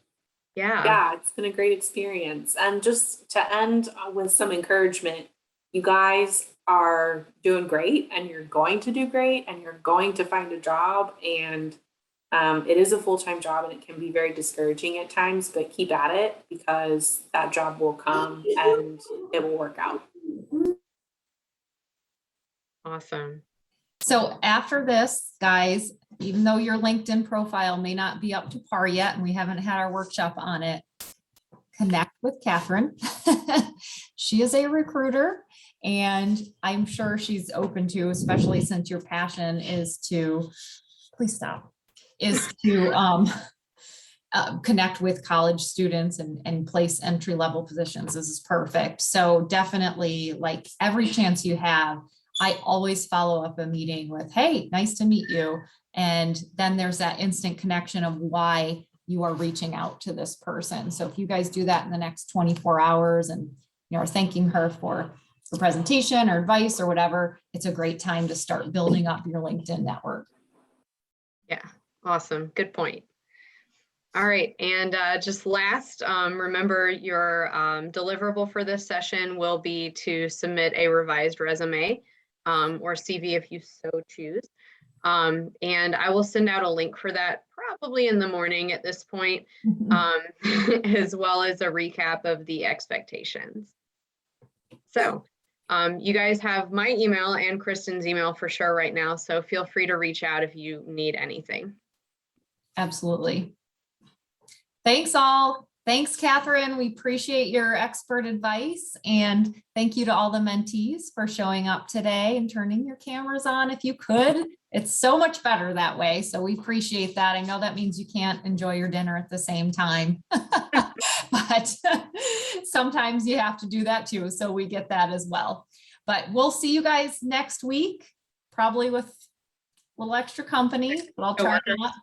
Yeah, it's been a great experience. And just to end with some encouragement, you guys are doing great and you're going to do great and you're going to find a job. And it is a full-time job and it can be very discouraging at times, but keep at it because that job will come and it will work out. awesome. So after this, guys, even though your LinkedIn profile may not be up to par yet, and we haven't had our workshop on it, connect with Catherine. She is a recruiter, and I'm sure she's open to, especially since your passion is to, please stop, is to connect with college students and place entry-level positions. This is perfect. So definitely, like, every chance you have, I always follow up a meeting with, hey, nice to meet you. And then there's that instant connection of why you are reaching out to this person. So if you guys do that in the next 24 hours and are thanking her for the presentation or advice or whatever, it's a great time to start building up your LinkedIn network. Yeah, awesome. Good point. All right, and just last, remember your deliverable for this session will be to submit a revised resume or CV if you so choose. And I will send out a link for that probably in the morning at this point, as well as a recap of the expectations. So you guys have my email and Kristen's email for sure right now, so feel free to reach out if you need anything. Absolutely. Thanks all. Thanks, Catherine. We appreciate your expert advice. And thank you to all the mentees for showing up today and turning your cameras on if you could. It's so much better that way. So we appreciate that. I know that means you can't enjoy your dinner at the same time, but sometimes you have to do that too. So we get that as well. But we'll see you guys next week, probably with a little extra company, but I'll try not.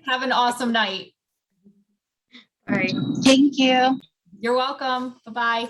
Have an awesome night. All right. Thank you. You're welcome. Bye-bye.